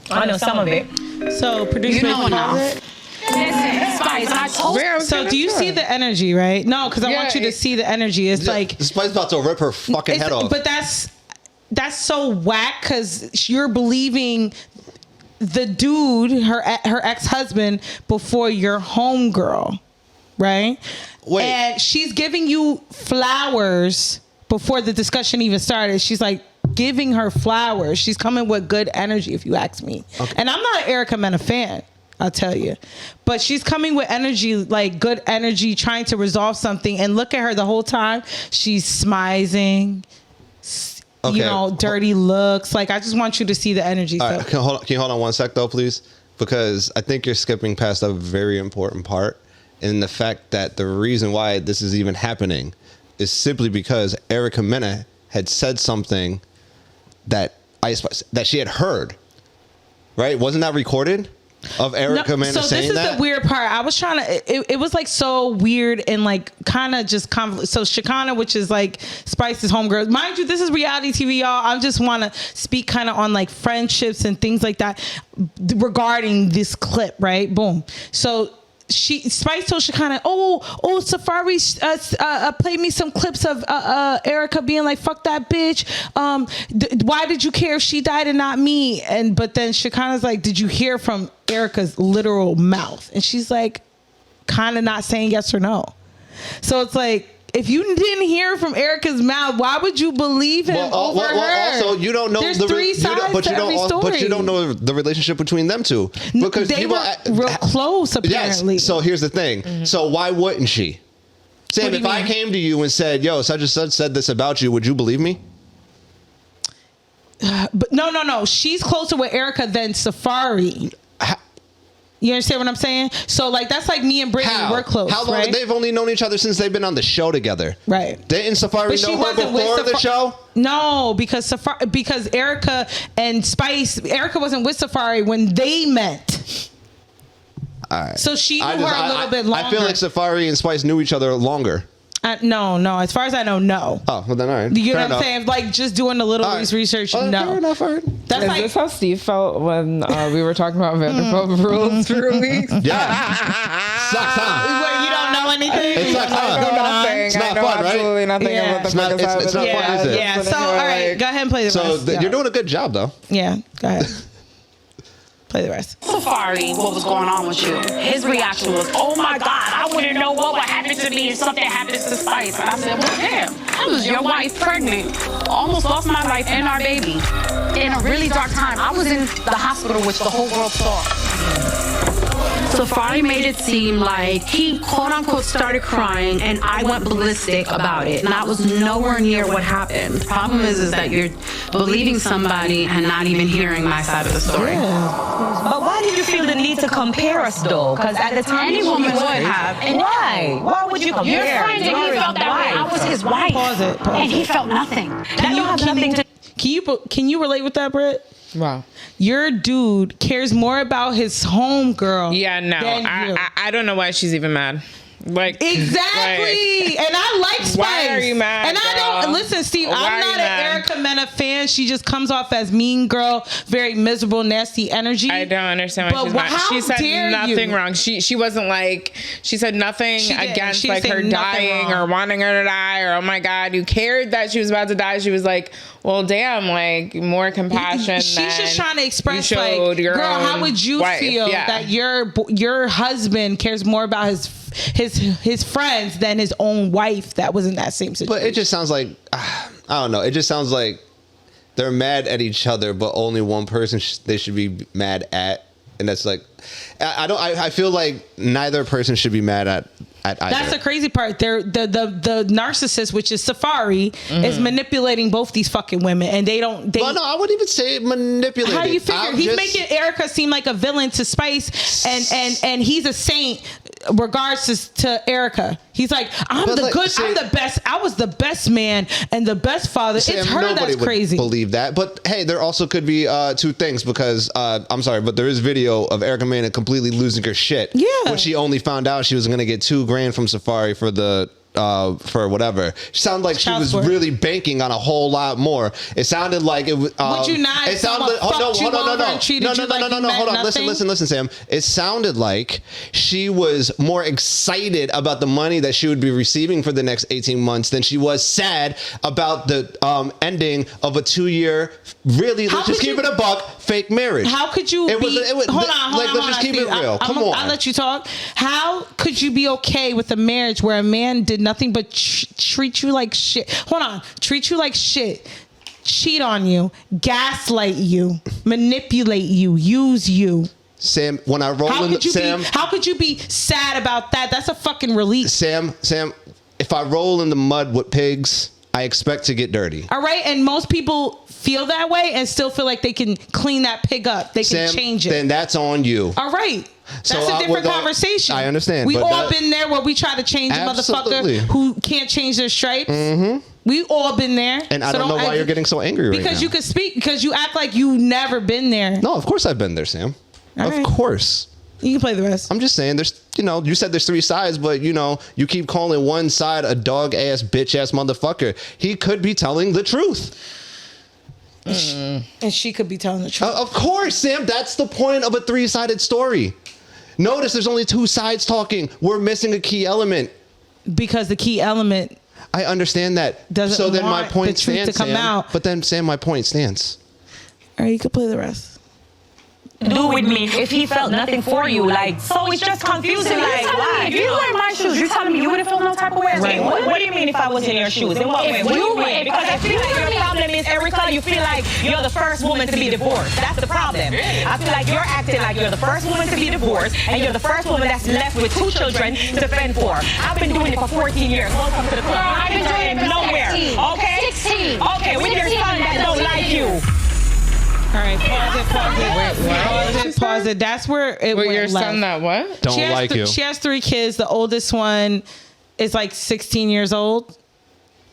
S7: I know some of it.
S4: So producer,
S6: you know enough. Listen, Spice, I told you.
S4: So do you see the energy, right? No, because I want you to see the energy. It's like
S5: Spice about to rip her fucking head off.
S4: But that's so whack because you're believing the dude, her ex-husband, before your homegirl, right?
S5: Wait. And
S4: she's giving you flowers before the discussion even started. She's like giving her flowers. She's coming with good energy, if you ask me. Okay. And I'm not an Erica Mena fan, I'll tell you. But she's coming with energy, like good energy, trying to resolve something. And look at her the whole time. She's smizing, dirty looks. Like, I just want you to see the energy.
S5: All right, can you hold on 1 sec, though, please? Because I think you're skipping past a very important part. And the fact that the reason why this is even happening is simply because Erica Mena had said something that she had heard. Right? Wasn't that recorded? Of Erica Mena saying that? So this is
S4: the weird part. I was trying to, it was like so weird and like kind of just convoluted. So Shekinah, which is like Spice's homegirl. Mind you, this is reality TV, y'all. I just want to speak kind of on like friendships and things like that regarding this clip, right? Boom. So Spice told Shekinah, Safari played me some clips of Erica being like, fuck that bitch. Why did you care if she died and not me? But then Shekinah's like, did you hear from Erica's literal mouth? And she's like, kind of not saying yes or no. So it's like, if you didn't hear from Erica's mouth, why would you believe him over her?
S5: Also, you don't know
S4: There's three sides to every story.
S5: But you don't know the relationship between them two because
S4: they were real close, apparently.
S5: Yes. So here's the thing. Mm-hmm. So why wouldn't she? Sam, if I came to you and said, "Yo, such and such said this about you," would you believe me?
S4: But no. She's closer with Erica than Safari. You understand what I'm saying? So like that's like me and Brittany. We're close.
S5: How long?
S4: Right?
S5: They've only known each other since they've been on the show together. Right. Didn't Safari know her before the show?
S4: No, because Erica and Spice. Erica wasn't with Safari when they met.
S5: All right.
S4: So she knew her a little bit longer.
S5: I feel like Safari and Spice knew each other longer.
S4: No. As far as I know, no.
S5: Oh, well then, all right.
S4: You know what I'm saying? Like just doing a little research. No.
S5: Fair enough. All right.
S1: That's Is this how Steve felt when we were talking about Vanderpump Rules for a week?
S5: Yeah. Sucks, huh?
S4: Where you don't know anything.
S5: It sucks, huh?
S1: I know nothing.
S5: It's not
S1: I know
S5: fun, right?
S1: absolutely nothing about the fuck is happening.
S5: It's not fun, is it?
S4: Yeah. So all right, go ahead and play the rest.
S5: So you're doing a good job, though.
S4: Yeah. Go ahead. Play the rest.
S6: Safari, what was going on with you? His reaction was, oh my God, I wouldn't know what would happen to me if something happens to Spice. And I said, well, damn, I was your wife pregnant. Almost lost my life and our baby. In a really dark time. I was in the hospital, which the whole world saw. Safari made it seem like he quote unquote started crying and I went ballistic about it. And that was nowhere near what happened. The problem is that you're believing somebody and not even hearing my side of the story.
S7: Yeah. But why did you feel the need to compare us though? Because at the time
S6: any woman would have.
S7: And why? Why would you compare?
S6: You're saying that he felt that way. I was his wife.
S4: Pause it.
S6: And he felt nothing.
S4: Can you relate with that, Britt?
S1: Wow.
S4: Your dude cares more about his homegirl.
S1: Yeah, no. I don't know why she's even mad. Like
S4: exactly, and I like Spice.
S1: Why are you mad?
S4: And I don't listen, Steve. I'm not an Erica Mena fan. She just comes off as mean girl, very miserable, nasty energy.
S1: I don't understand why she's mad. She said nothing wrong. She wasn't like she said nothing against like her dying or wanting her to die or oh my God, you cared that she was about to die. She was like, well, damn, like more compassion.
S4: She's just trying to express like, girl, how would you feel that your husband cares more about his friends than his own wife that was in that same situation?
S5: But it just sounds like I don't know. It just sounds like they're mad at each other, but only one person they should be mad at, and that's like I feel like neither person should be mad at either.
S4: That's the crazy part. The narcissist, which is Safari, is manipulating both these fucking women, and they don't.
S5: Well, no, I wouldn't even say manipulating.
S4: How do you figure? He's making Erica seem like a villain to Spice, and he's a saint. Regards to Erica, he's like, I'm the best. I was the best man and the best father. It's her that's crazy.
S5: Believe that, but hey, there also could be two things because I'm sorry, but there is video of Erica Mena completely losing her shit.
S4: Yeah,
S5: when she only found out she was going to get $2,000 from Safari for the. For whatever. She sounded like she was really banking on a whole lot more. It sounded like it was.
S4: Would you not?
S5: It sounded. No. Hold on. Listen, Sam. It sounded like she was more excited about the money that she would be receiving for the next 18 months than she was sad about the ending of a 2-year. Really, let's just keep it a buck. Fake marriage.
S4: How could you? Hold on.
S5: Let's just keep it real. Come on.
S4: I'll let you talk. How could you be okay with a marriage where a man did nothing but treat you like shit? Hold on. Treat you like shit. Cheat on you. Gaslight you. Manipulate you. Use you.
S5: Sam, when I roll in the
S4: how could you be sad about that? That's a fucking relief.
S5: Sam, if I roll in the mud with pigs, I expect to get dirty.
S4: All right, and most people feel that way and still feel like they can clean that pig up. They can change it.
S5: Then that's on you.
S4: All right. That's a different conversation.
S5: I understand.
S4: We all been there where we try to change a motherfucker who can't change their stripes. Mm-hmm. We all been there.
S5: And I don't know why you're getting so angry right now.
S4: Because you can speak, because you act like you never been there.
S5: No, of course I've been there, Sam. Of course.
S4: You can play the rest.
S5: I'm just saying there's, you said there's 3 sides, but you keep calling one side a dog ass, bitch ass motherfucker. He could be telling the truth.
S4: And she could be telling the truth.
S5: Of course, Sam. That's the point of a 3-sided story. Notice there's only two sides talking. We're missing a key element.
S4: Because the key element.
S5: I understand that.
S4: Doesn't
S5: so then my
S4: want
S5: point
S4: the truth
S5: stands,
S4: to come
S5: Sam.
S4: out.
S5: But then, Sam, my point stands.
S4: All right, you can play the rest.
S7: Do with me if he felt nothing for you, like, so it's just confusing, like, why?
S6: If you were in my shoes, you're telling me you wouldn't feel no type of way?
S7: Right. What do you mean if I was in your shoes? In what way? What do you mean? Because I feel like your problem is, Erica, you feel like you're the first woman to be divorced. That's the problem. I feel like you're acting like you're the first woman to be divorced, and you're the first woman that's left with 2 children to fend for. I've been doing it for 14 years. Welcome to the club. I've been doing it nowhere. 16. Okay? 16. Okay, with your son that don't like you.
S4: All right, pause it. That's where it went
S1: your
S4: left.
S1: son that what?
S5: Don't like you.
S4: She has 3 kids. The oldest one is like 16 years old.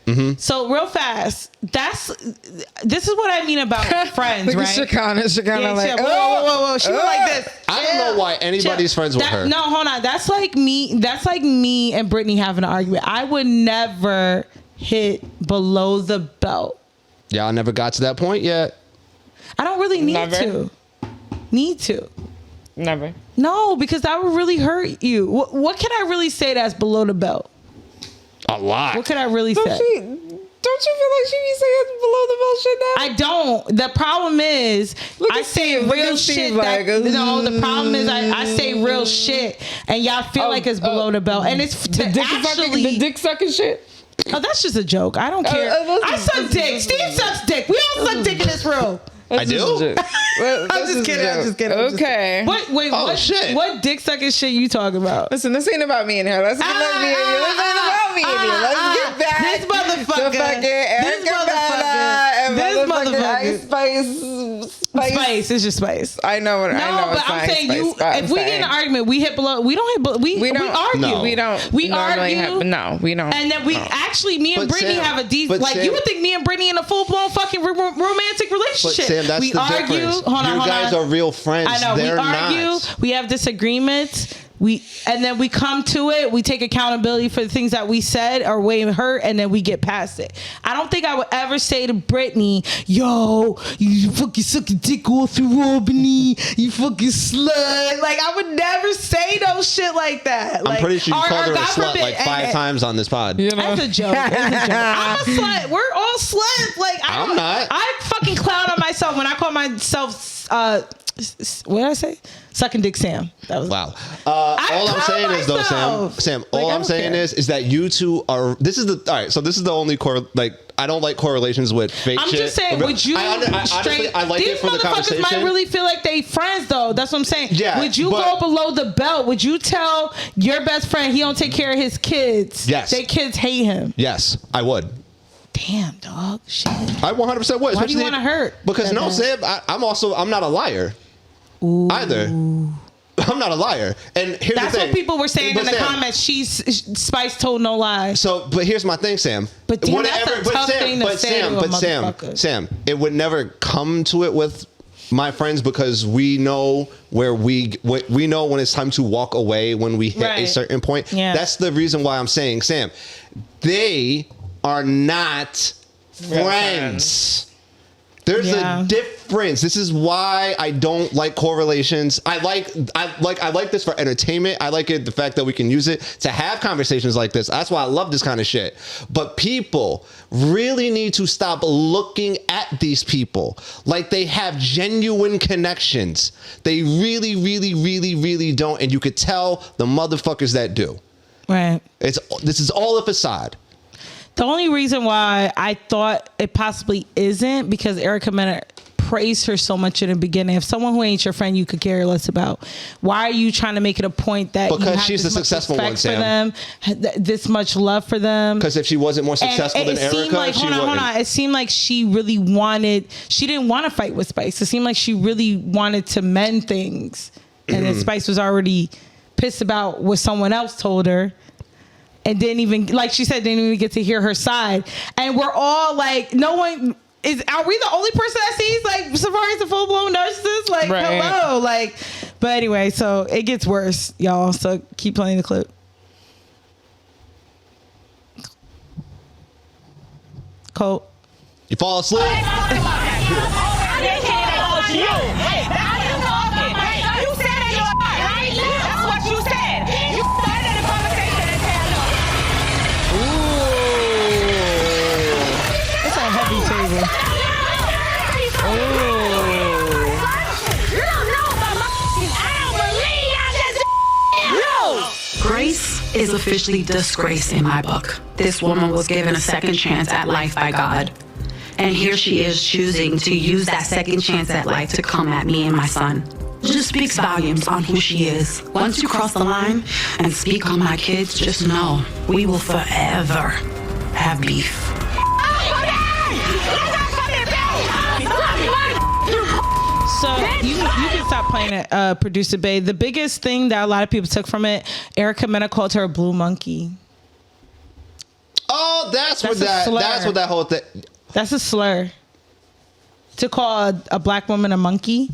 S4: Mm-hmm. So real fast, this is what I mean about friends,
S1: Look
S4: right?
S1: at Shakana like,
S4: whoa. She was like this.
S5: I don't know why anybody's friends with her.
S4: No, hold on. That's like me and Brittany having an argument. I would never hit below the belt.
S5: Y'all never got to that point yet.
S4: I don't really need to.
S1: Never.
S4: No, because that would really hurt you. What can I really say that's below the belt?
S5: A lot.
S4: What can I really say?
S1: Don't you feel like she be saying below the belt shit now?
S4: I don't. The problem is, I say real shit. The problem is, I say real shit, and y'all feel like it's below the belt, and it's
S1: the dick sucking shit.
S4: Oh, that's just a joke. I don't care. I suck dick. Steve sucks dick. We all suck dick in this room.
S5: I do?
S4: I'm just kidding.
S1: Okay.
S4: Wait.
S5: Shit.
S4: What dick sucking shit you talking about?
S1: Listen, this ain't about me and her. Let's get about me and you. Let's get back.
S4: This motherfucker.
S1: The fucking Erica Mena and motherfucking Spice.
S4: It's just Spice.
S1: I know what.
S4: But I'm saying if we get in an argument, we hit below. We don't hit below. We argue.
S5: No.
S1: We don't.
S4: We argue.
S1: No, we don't.
S4: And then me and Brittany have a decent. Like
S5: Sam,
S4: you would think me and Brittany in a full blown fucking romantic relationship.
S5: But Sam, that's the difference.
S4: Hold on.
S5: You guys are real friends.
S4: I know.
S5: They're
S4: we argue.
S5: not.
S4: We have disagreements. And then we come to it. We take accountability for the things that we said or way hurt, and then we get past it. I don't think I would ever say to Brittany, "Yo, you fucking suck a dick all through Albany, you fucking slut." Like I would never say no shit like that.
S5: I'm pretty sure you called her a
S4: God
S5: slut
S4: forbid,
S5: like 5 times on this pod.
S4: That's a joke. I'm a slut. We're all sluts. Like
S5: I'm not.
S4: I fucking clown on myself when I call myself. What did I say? Sucking dick Sam. That was
S5: wow. All I'm saying is though, Sam. All I'm saying is that you two are. This is the only I don't like correlations with fake shit.
S4: I'm just saying, would you
S5: honestly, I like it for the conversation.
S4: These motherfuckers might really feel like they friends though. That's what I'm saying.
S5: Yeah.
S4: Would you go below the belt? Would you tell your best friend he don't take care of his kids?
S5: Yes.
S4: Their kids hate him.
S5: Yes, I would.
S4: Damn, dog. Shit.
S5: I 100% would.
S4: Why do you want to hurt?
S5: Because no, Sam, I'm not a liar. Ooh. Either. I'm not a liar. And here's the thing.
S4: That's what people were saying in the comments. Spice told no lies.
S5: So, but here's my thing, Sam.
S4: But damn, that's a tough thing to say to a motherfucker.
S5: Sam, it would never come to it with my friends because we know we know when it's time to walk away when we hit a certain point. Yeah. That's the reason why I'm saying, Sam, they are not friends. There's a difference. This is why I don't like correlations. I like this for entertainment. I like it, the fact that we can use it to have conversations like this. That's why I love this kind of shit. But people really need to stop looking at these people like they have genuine connections. They really, really, really, really don't. And you could tell the motherfuckers that do.
S4: Right.
S5: This is all a facade.
S4: The only reason why I thought it possibly isn't because Erica Mena praised her so much in the beginning. If someone who ain't your friend you could care less about, why are you trying to make it a point that
S5: because
S4: you have
S5: she's the successful one,
S4: Sam, for them, this much love for them?
S5: Because if she wasn't more successful than Erica, she wouldn't. Hold on.
S4: It seemed like she really wanted. She didn't want to fight with Spice. It seemed like she really wanted to mend things, and then Spice was already pissed about what someone else told her. And didn't even, like she said, didn't even get to hear her side. And we're all like, no one is. Are we the only person that sees like Safari's a full blown narcissist? Like, hello, like. But anyway, so it gets worse, y'all. So keep playing the clip. Colt.
S5: You fall asleep.
S6: is officially disgrace in my book. This woman was given a second chance at life by God. And here she is choosing to use that second chance at life to come at me and my son. It just speaks volumes on who she is. Once you cross the line and speak on my kids, just know we will forever have beef.
S4: So you can stop playing it, Producer Bay. The biggest thing that a lot of people took from it, Erica Mena called her a blue monkey.
S5: Oh, that's what that whole thing.
S4: That's a slur. To call a black woman a monkey,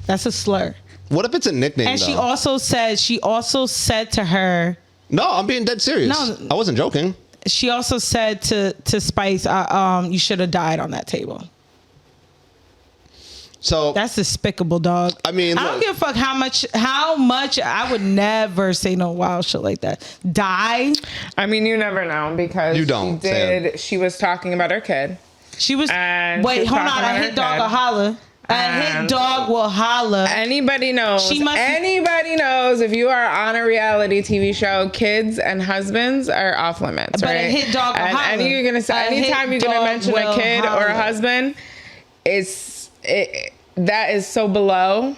S4: that's a slur.
S5: What if it's a nickname?
S4: And
S5: though?
S4: she also said to her.
S5: No, I'm being dead serious.
S4: No,
S5: I wasn't joking.
S4: She also said to Spice, you should have died on that table.
S5: So
S4: that's despicable, dog.
S5: I mean,
S4: I don't give a fuck how much I would never say no wild shit like that. Die.
S1: I mean, you never know because
S5: you don't.
S1: She was talking about her kid.
S4: She was. Wait, hold on. A hit dog will holler. A hit dog will holler.
S1: Anybody knows. Anybody knows if you are on a reality TV show, kids and husbands are off limits,
S4: but
S1: right?
S4: A hit dog will holler.
S1: And you're gonna say anytime you're gonna mention a kid or a husband, that is so below.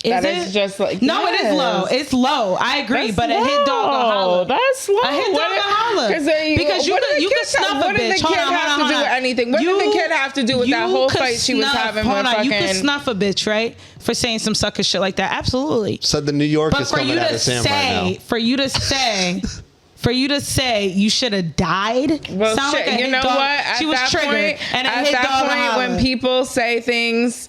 S1: It's just like
S4: no, it is low. It's low. I agree, but a hit dog will holler.
S1: That's low.
S4: A hit dog will holler because you can snuff a bitch.
S1: What did the kid have to do with anything? What did the kid have to do with that whole fight she was having with fucking?
S4: You can snuff a bitch, right, for saying some sucker shit like that. Absolutely.
S5: So the New York is coming out of Sam right now.
S4: For you to say you should have died.
S1: Well, shit, like you know dog. What? At
S4: she was
S1: that
S4: triggered,
S1: point,
S4: and
S1: at that point, when people say things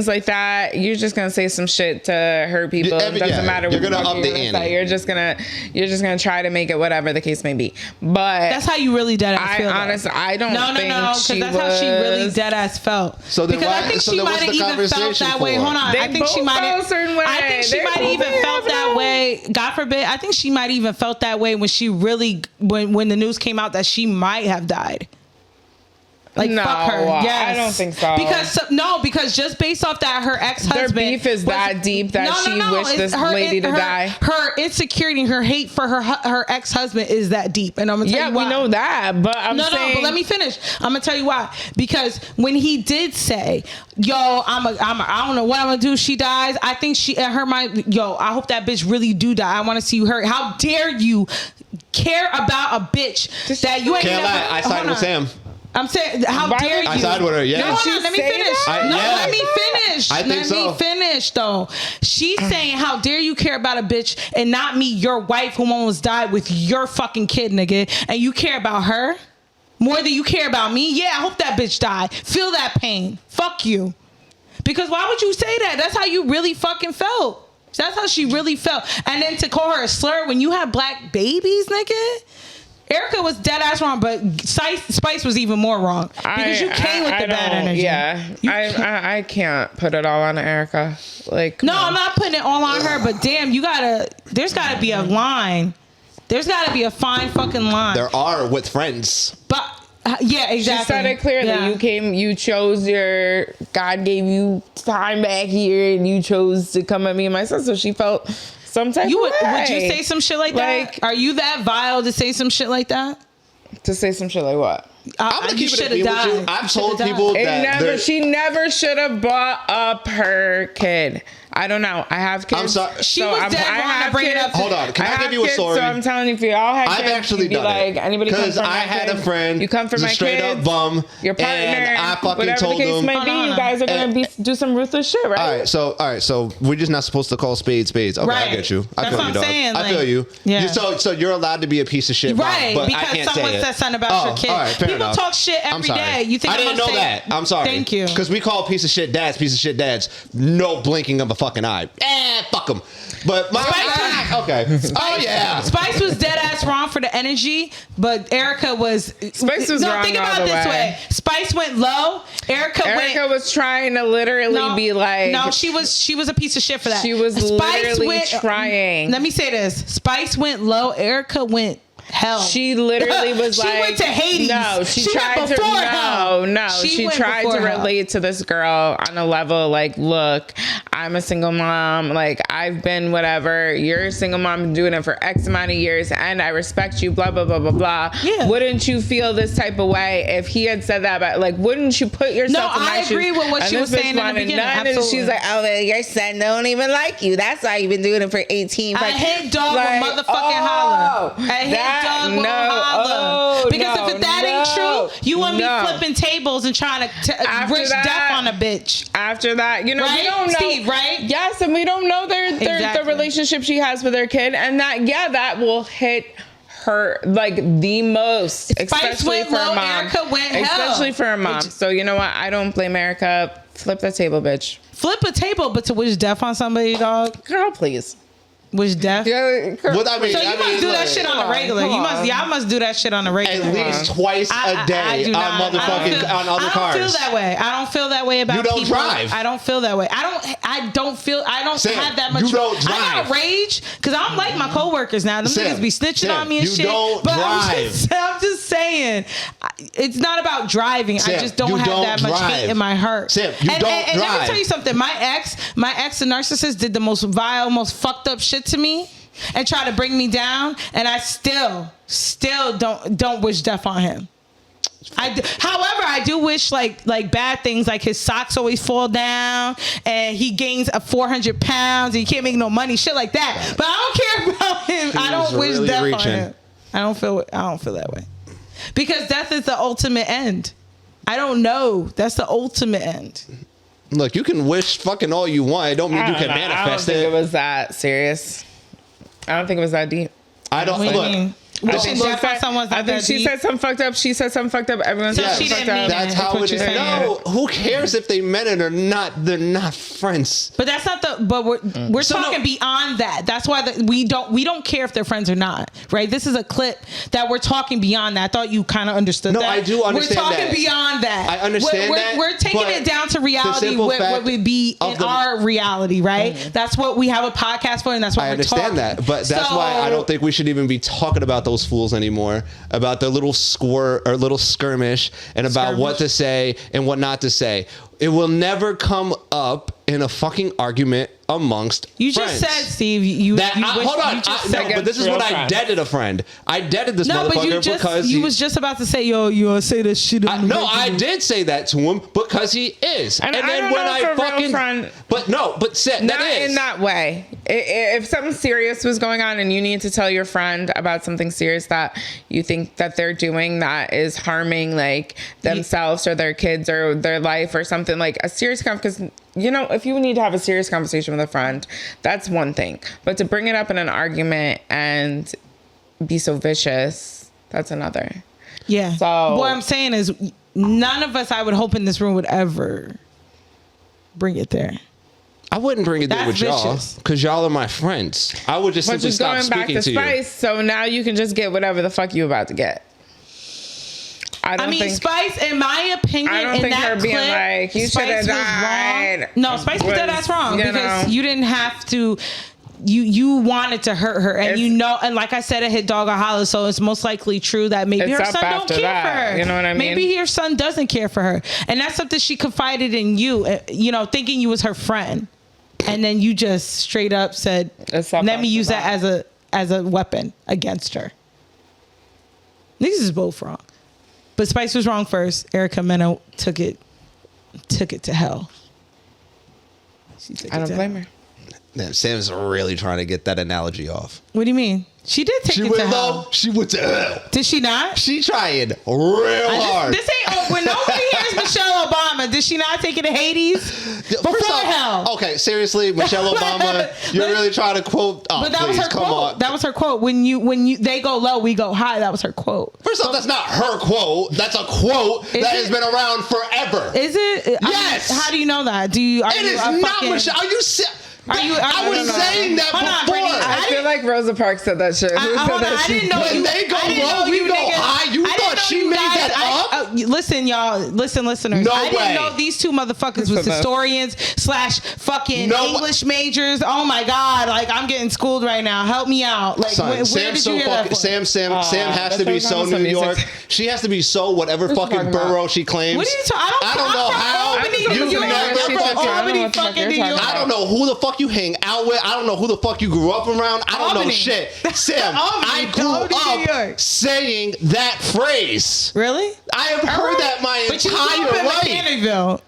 S1: like that, you're just gonna say some shit to hurt people. It doesn't matter.
S5: You're gonna up the ante.
S1: You're just gonna try to make it whatever the case may be. But
S4: that's how you really dead ass feel.
S1: Honestly, I don't.
S4: No, because that's how she really dead ass felt.
S5: So then
S4: because I think she might have even felt that way. Hold on, I think she might have. I think she might have even felt that way. God forbid. I think she might even felt that way when she really when the news came out that she might have died. Like, no, fuck her. Yes.
S1: I don't think so.
S4: Because just based off that, her ex-husband.
S1: Their beef is that deep that she wished this lady to die.
S4: Her insecurity, her hate for her ex-husband is that deep. And I'm going to tell you why.
S1: Yeah, we know that. But I'm saying.
S4: No, but let me finish. I'm going to tell you why. Because when he did say, yo, I don't know what I'm going to do. She dies. I think she, in her mind, yo, I hope that bitch really do die. I want to see you hurt. How dare you care about a bitch that you ain't
S5: never. I sided with Sam.
S4: I'm saying, how dare you?
S5: I sided with her, yeah.
S4: No, let me finish. Let me finish.
S5: I think so.
S4: Let me finish, though. She's saying, how dare you care about a bitch and not me, your wife who almost died with your fucking kid, nigga, and you care about her more than you care about me? Yeah, I hope that bitch died. Feel that pain. Fuck you. Because why would you say that? That's how you really fucking felt. That's how she really felt. And then to call her a slur when you have black babies, nigga. Erica was dead ass wrong, but Spice was even more wrong because you came with the bad energy.
S1: Yeah, I can't put it all on Erica. Like,
S4: no, I'm not putting it all on her. But damn, there's gotta be a line. There's gotta be a fine fucking line.
S5: There are with friends.
S4: But yeah, exactly.
S1: She said it clearly. Yeah. You chose God gave you time back here, and you chose to come at me and my son. So she felt. Some type of way.
S4: Would you say some shit like that? Are you that vile to say some shit like that?
S1: To say some shit like what?
S5: I'm gonna keep it with you. I've told people that
S1: she never should have brought up her kid. I don't know. I have kids.
S5: I'm sorry.
S4: She was dead wrong to bring it up.
S5: Hold on. Can I give you a story?
S1: So I'm telling you, if you all had kids,
S5: I've actually done it.
S1: Anybody
S5: because I had a friend.
S1: You come for my
S5: straight up bum.
S1: Your partner.
S5: And I fucking told
S1: him. Whatever the case may be, you guys are gonna do some ruthless shit, right?
S5: All right. So we're just not supposed to call spades. Okay, I get you. I feel you, dog. I feel you.
S4: Yeah.
S5: So you're allowed to be a piece of shit,
S4: right?
S5: But
S4: because
S5: I can't
S4: someone said something about your kid.
S5: All right, fair
S4: People
S5: enough.
S4: talk shit every day. You think
S5: I didn't know that? I'm sorry.
S4: Thank you.
S5: Because we call piece of shit dads. No blinking of a fucking eye. Fuck them. But my okay.
S4: Spice was dead ass wrong for the energy, but Erica was.
S1: Spice was wrong.
S4: Think about it this way. Spice went low. Erica
S1: was trying to literally be like.
S4: No, she was a piece of shit for that.
S1: She was literally trying.
S4: Let me say this: Spice went low. Erica went. Hell.
S1: She literally was
S4: she went to Hades.
S1: No, she tried to relate to this girl on a level like, look, I'm a single mom. Like, I've been whatever. You're a single mom doing it for X amount of years, and I respect you, blah, blah, blah, blah, blah.
S4: Yeah.
S1: Wouldn't you feel this type of way if he had said that about, like, wouldn't you put yourself in my shoes?
S4: No, I agree with what she was saying in the beginning. Absolutely.
S1: And she's like, oh, well, your son don't even like you. That's why you've been doing it for 18.
S4: I hate dog with motherfucking holler. I hate dog with holler. Because if that ain't true, you and me flipping tables and trying to wish death on a bitch.
S1: After that, you know,
S4: right?
S1: we don't know.
S4: Steve, right?
S1: Yes, and we don't know the relationship she has with her kid, and that will hit her like the most, especially for a mom.
S4: Erica went
S1: especially for a mom. So you know what? I don't blame Erica. Flip the table, bitch.
S4: Flip a table, but to wish death on somebody, dog.
S1: Girl, please.
S4: Wish death.
S1: Yeah,
S5: what I mean,
S4: so you must do that shit on a regular. Y'all must do that shit on a regular.
S5: At least twice a day on motherfucking on other cars.
S4: I don't feel that way. I don't feel that way about people.
S5: You don't drive.
S4: I don't feel that way. I don't
S5: Sam,
S4: have that much.
S5: You don't drive.
S4: I got rage because I don't like my coworkers now. Them niggas be snitching on me and shit.
S5: You don't drive.
S4: I'm just saying, it's not about driving.
S5: Sam,
S4: I just don't have that much hate in my heart.
S5: Sam, you don't drive.
S4: And let me tell you something. My ex, the narcissist, did the most vile, most fucked up shit to me. And try to bring me down, and I still don't wish death on him. However, I do wish like bad things, like his socks always fall down, and he gains 400 pounds, and he can't make no money, shit like that. But I don't care about him. I don't wish death on him. I don't feel that way, because death is the ultimate end. I don't know. That's the ultimate end.
S5: Look, you can wish fucking all you want. I don't mean you can manifest
S1: I don't think it was that serious. I don't think it was that deep.
S5: I don't look.
S1: I think she said something fucked up. She said something fucked up. Everyone said something fucked up.
S5: That's how it is. No, who cares if they meant it or not? They're not friends.
S4: But that's not the. But we're talking beyond that. That's why we don't care if they're friends or not, right? This is a clip that we're talking beyond that. I thought you kind of understood that.
S5: No, I do understand that.
S4: We're talking beyond that.
S5: I understand that.
S4: We're taking it down to reality. What would be in our reality, right? That's what we have a podcast for, and that's why we're talking.
S5: I understand that, but that's why I don't think we should even be talking about those fools anymore, about their little little skirmish and about what to say and what not to say. It will never come up in a fucking argument amongst
S4: you
S5: friends.
S4: Just said, Steve,
S5: hold on. But this is what I deaded a friend. I deaded this motherfucker because
S4: you was just about to say, you say this shit.
S5: No, I did say that to him because he is.
S1: And then when I fucking,
S5: but Seth,
S1: not in that way. If something serious was going on and you need to tell your friend about something serious that you think that they're doing that is harming like themselves or their kids or their life or something, like a serious because you know, if you need to have a serious conversation with a friend, that's one thing. But to bring it up in an argument and be so vicious, that's another.
S4: Yeah. So what I'm saying is none of us, I would hope, in this room would ever bring it there.
S5: I wouldn't bring it there with y'all because y'all are my friends. I would just simply stop speaking to you.
S1: Spice, so now you can just get whatever the fuck you about to get.
S4: I mean, Spice, in my opinion,
S1: I don't think her being like, you should have died.
S4: No, Spice was that's wrong because you didn't have to. You wanted to hurt her, and and like I said, it hit dog or holler, so it's most likely true that maybe her son don't care for her.
S1: You know what I mean?
S4: Maybe her son doesn't care for her, and that's something she confided in you. You know, thinking you was her friend, and then you just straight up said, "Let me use that as a weapon against her." These is both wrong. But Spice was wrong first. Erica Mena took it to hell.
S1: I don't blame her.
S5: Man, Sam's really trying to get that analogy off.
S4: What do you mean? She did take it to hell.
S5: She went to hell.
S4: Did she not?
S5: She trying real hard.
S4: This ain't when nobody hears Michelle Obama. Did she not take it to Hades? Before hell.
S5: Okay, seriously, Michelle Obama, you're really trying to quote. Oh,
S4: but that was her quote. That was her quote. When you they go low, we go high. That was her quote.
S5: First off, that's not her quote. That's a quote that has been around forever.
S4: Is it?
S5: Yes.
S4: How do you know that? It is not Michelle.
S5: Are you? I was saying that before.
S1: I feel like Rosa Parks said that shit.
S4: I didn't know
S5: when they go low, we go high. You thought she made that up?
S4: Listen, y'all. Listen, listeners.
S5: No
S4: I didn't
S5: way.
S4: know these two motherfuckers was historians / fucking English majors. Oh my God! Like I'm getting schooled right now. Help me out. Like where did you hear that from?
S5: Sam has to be so New York. She has to be so whatever fucking borough she claims.
S4: What are you talking?
S5: I don't know how.
S4: You never Albany, fucking New York.
S5: I don't know who the fuck you hang out with. I don't know who the fuck you grew up around. I don't know shit. Sam, I grew up saying that phrase.
S4: Really?
S5: I have heard that my entire life.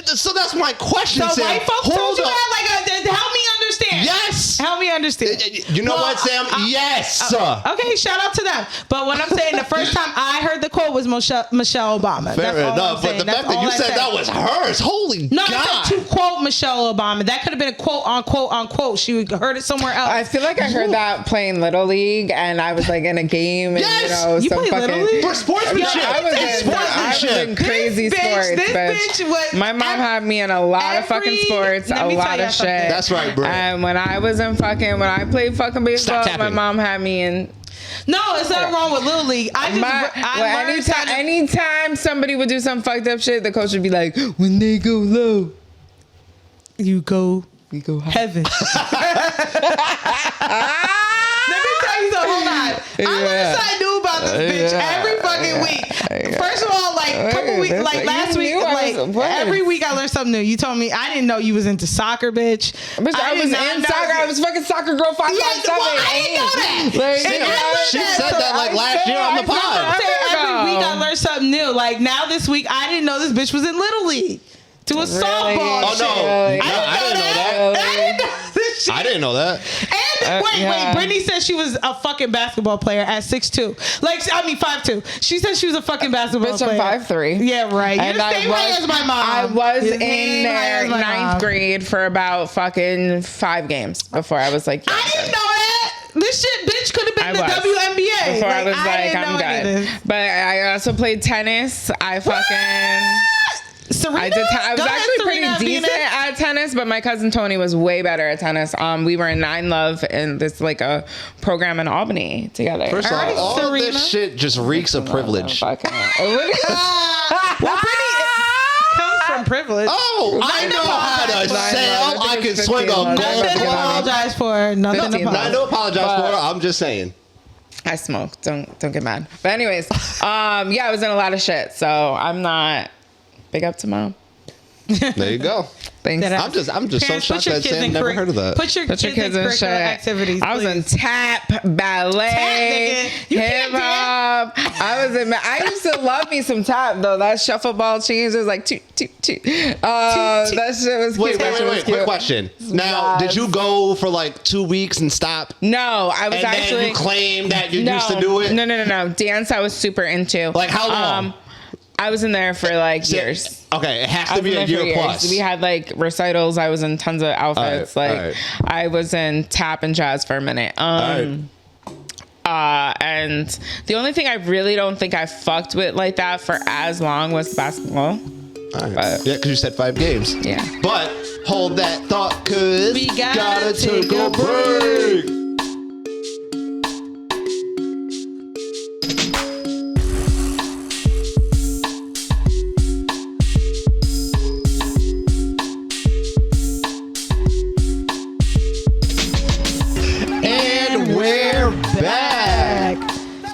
S5: So that's my question,
S4: so
S5: Sam.
S4: white folks told you that? Like, help me understand.
S5: Yes.
S4: Help me understand.
S5: You know what, Sam? Yes.
S4: Okay, shout out to them. But what I'm saying, the first time I heard the quote was Michelle Obama.
S5: Fair enough. But the fact that you said that was hers, holy God.
S4: I said to quote Michelle Obama. That could have been a quote, unquote. She heard it somewhere else.
S1: I feel like I heard that playing Little League, and I was like in a game, and
S4: you play Little League?
S5: For sportsmanship.
S1: I was in crazy sports, bitch. My mom had me in a lot of fucking sports, a lot of shit.
S5: That's right, bro.
S1: And when I played fucking baseball, my mom had me in.
S4: No, it's not wrong with Little League.
S1: Anytime somebody would do some fucked up shit, the coach would be like, when they go low,
S4: you go
S1: high.
S4: Heaven. Let me tell you something. Hold on. I knew about this bitch every fucking week. First of all, like a couple weeks, like last week, every week I learned something new. You told me I didn't know you was into soccer, bitch.
S1: I was in soccer. I was fucking soccer girl 5'7".
S4: I didn't know that.
S5: She said that like last year on the pod.
S4: Every week I learned something new. Like now this week I didn't know this bitch was in Little League. To a softball.
S5: Oh no!
S1: Really?
S5: I didn't know that. I didn't know that.
S4: And wait. Brittany said she was a fucking basketball player at 6'2". 5'2". She said she was a fucking basketball player.
S1: I'm 5'3".
S4: Yeah, right. You're the same height as my mom.
S1: I was in there ninth grade for about fucking 5 games before I was like,
S4: I didn't know that. This shit, bitch, could have been the WNBA.
S1: Before I was like, I'm good. But I also played tennis.
S4: Serena?
S1: I was actually pretty decent at tennis, but my cousin Tony was way better at tennis. We were in 9 Love in this like a program in Albany together.
S5: First of all of this shit just reeks of privilege.
S4: Well, Brittany comes from privilege.
S5: Oh, I know how to sail. I can swing a golf
S4: club. Nothing to apologize for. Nothing to
S5: apologize for. I'm just saying.
S1: I smoke. Don't get mad. But anyways, I was in a lot of shit, so I'm not. Big up to mom.
S5: There you go.
S1: Thanks.
S5: I'm just so shocked that Sam never heard of that.
S4: Put your kids in curricular activities.
S1: I was in tap, ballet, hip hop. I used to love me some tap though. That shuffleball change was like toot. That shit was cute.
S5: Wait. Quick question. Now, did you go for like 2 weeks and stop?
S1: No, I was actually.
S5: Then you claim that you used to do it.
S1: No. Dance I was super into.
S5: Like how long?
S1: I was in there for like years.
S5: Okay, it has to be a year plus.
S1: We had like recitals. I was in tons of outfits. I was in tap and jazz for a minute. And the only thing I really don't think I fucked with like that for as long was basketball.
S5: Yeah, because you said 5 games.
S1: Yeah.
S5: But hold that thought, cause we gotta take a break.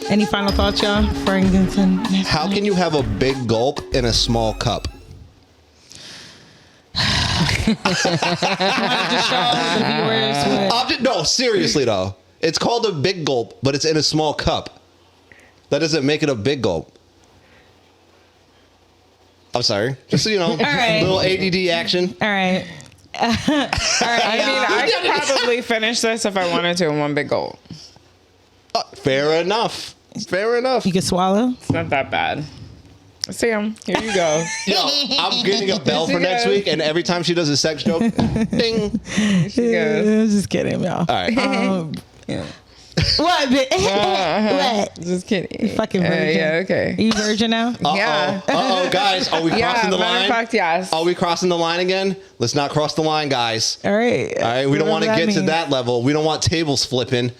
S4: Any final thoughts, y'all?
S5: How can you have a big gulp in a small cup? No, seriously though. It's called a big gulp, but it's in a small cup. That doesn't make it a big gulp. I'm sorry. Just so you know, little ADD action.
S4: All right.
S1: I could probably finish this if I wanted to in one big gulp.
S5: Fair enough.
S4: You can swallow.
S1: It's not that bad. Sam, here you go.
S5: Yo, I'm getting a bell for next week, and every time she does a sex joke, ding.
S1: She goes.
S4: I'm just kidding, y'all.
S5: All right.
S4: What? What?
S1: Just kidding.
S4: You fucking virgin.
S1: Yeah, okay.
S4: Are you virgin now?
S1: Yeah.
S5: Guys, are we crossing the line?
S1: Fact, yes.
S5: Are we crossing the line again? Let's not cross the line, guys.
S4: All right.
S5: We don't want to get to that level. We don't want tables flipping.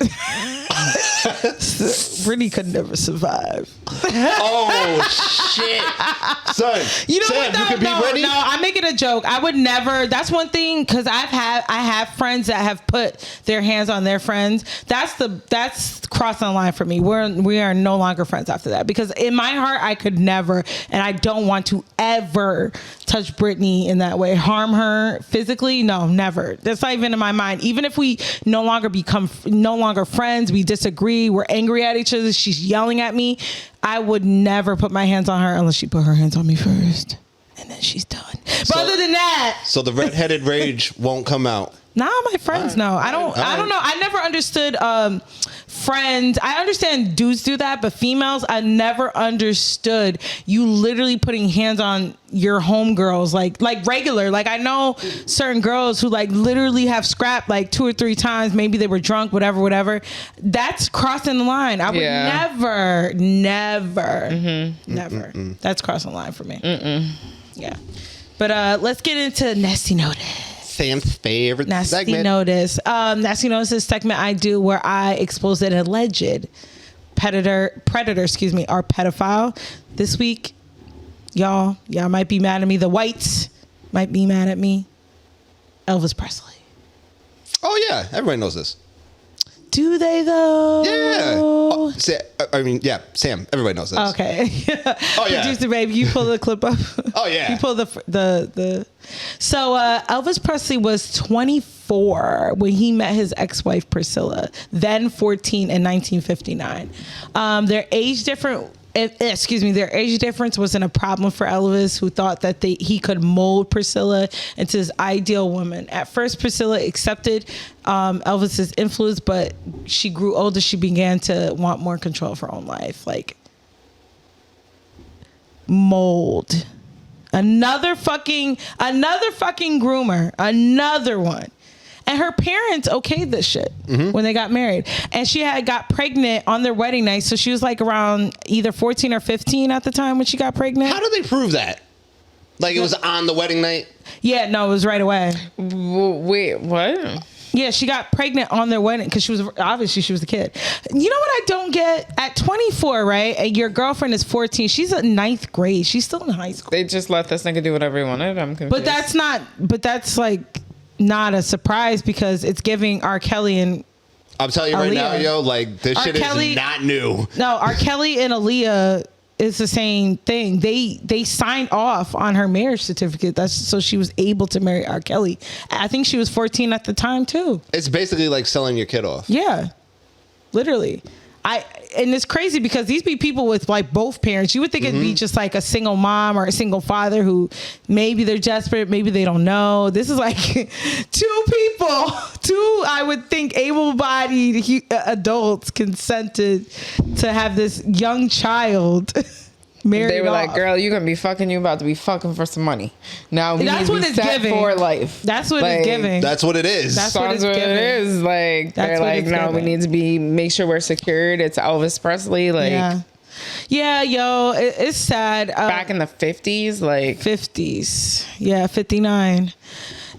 S4: Brittany could never survive.
S5: Oh shit, son!
S4: You know
S5: Sam,
S4: what?
S5: you could be Brittany.
S4: No, I make it a joke. I would never. That's one thing, because I have friends that have put their hands on their friends. That's crossing the line for me. We are no longer friends after that, because in my heart I could never, and I don't want to ever touch Brittany in that way, harm her physically. No, never. That's not even in my mind. Even if we no longer friends, we disagree, we're angry at each other, she's yelling at me, I would never put my hands on her unless she put her hands on me first, and then she's done. But other than that,
S5: so the redheaded rage won't come out.
S4: Nah, my friends know. I don't know. I never understood friends. I understand dudes do that, but females, I never understood you literally putting hands on your homegirls, like regular. Like, I know certain girls who like literally have scrapped like 2 or 3 times. Maybe they were drunk, whatever. That's crossing the line. I would never. That's crossing the line for me. Yeah. But let's get into Nasty Notice.
S5: Sam's favorite segment.
S4: Notice. Nasty Notice is a segment I do where I expose an alleged predator, or pedophile. This week, y'all might be mad at me. The whites might be mad at me. Elvis Presley.
S5: Oh yeah, everybody knows this.
S4: Do they though?
S5: Yeah. Sam. Everybody knows this.
S4: Okay.
S5: Oh yeah.
S4: Producer babe, you pull the clip up.
S5: Oh yeah.
S4: You pull the. So Elvis Presley was 24 when he met his ex-wife Priscilla, then 14 in 1959. Their age difference wasn't a problem for Elvis, who thought that he could mold Priscilla into his ideal woman. At first, Priscilla accepted Elvis's influence, but she grew older. She began to want more control of her own life. Like, mold. Another fucking groomer. Another one. And her parents okayed this shit when they got married. And she had got pregnant on their wedding night. So she was like around either 14 or 15 at the time when she got pregnant.
S5: How do they prove that? Like, it was on the wedding night?
S4: Yeah, no, it was right away.
S1: Wait, what?
S4: Yeah, she got pregnant on their wedding because she was a kid. You know what I don't get? At 24, right? And your girlfriend is 14. She's in 9th grade. She's still in high school.
S1: They just let this nigga do whatever he wanted. I'm confused.
S4: But that's like not a surprise, because it's giving R. Kelly and
S5: I'm telling you right
S4: Aaliyah.
S5: now, yo, like, this shit is not new.
S4: No, R. Kelly and Aaliyah is the same thing. They signed off on her marriage certificate. That's so she was able to marry R. Kelly. I think she was 14 at the time too.
S5: It's basically like selling your kid off.
S4: Yeah, literally. And it's crazy because these be people with like both parents. You would think it'd be just like a single mom or a single father who maybe they're desperate, maybe they don't know. This is like two I would think able-bodied adults consented to have this young child married.
S1: They were
S4: off.
S1: like, girl, you gonna be fucking, you about to be fucking for some money. Now we
S4: That's
S1: need
S4: what
S1: to be
S4: it's
S1: set
S4: giving.
S1: for life.
S4: That's what it's giving.
S5: That's what it is.
S4: That's what it's
S1: It
S4: giving.
S1: is. Like,
S4: That's
S1: they're
S4: what
S1: like,
S4: it's
S1: no, we
S4: giving.
S1: need to make sure we're secured. It's Elvis Presley. Like,
S4: yeah, yo, it's sad.
S1: back in the 50s, like
S4: 50s. Yeah, 59.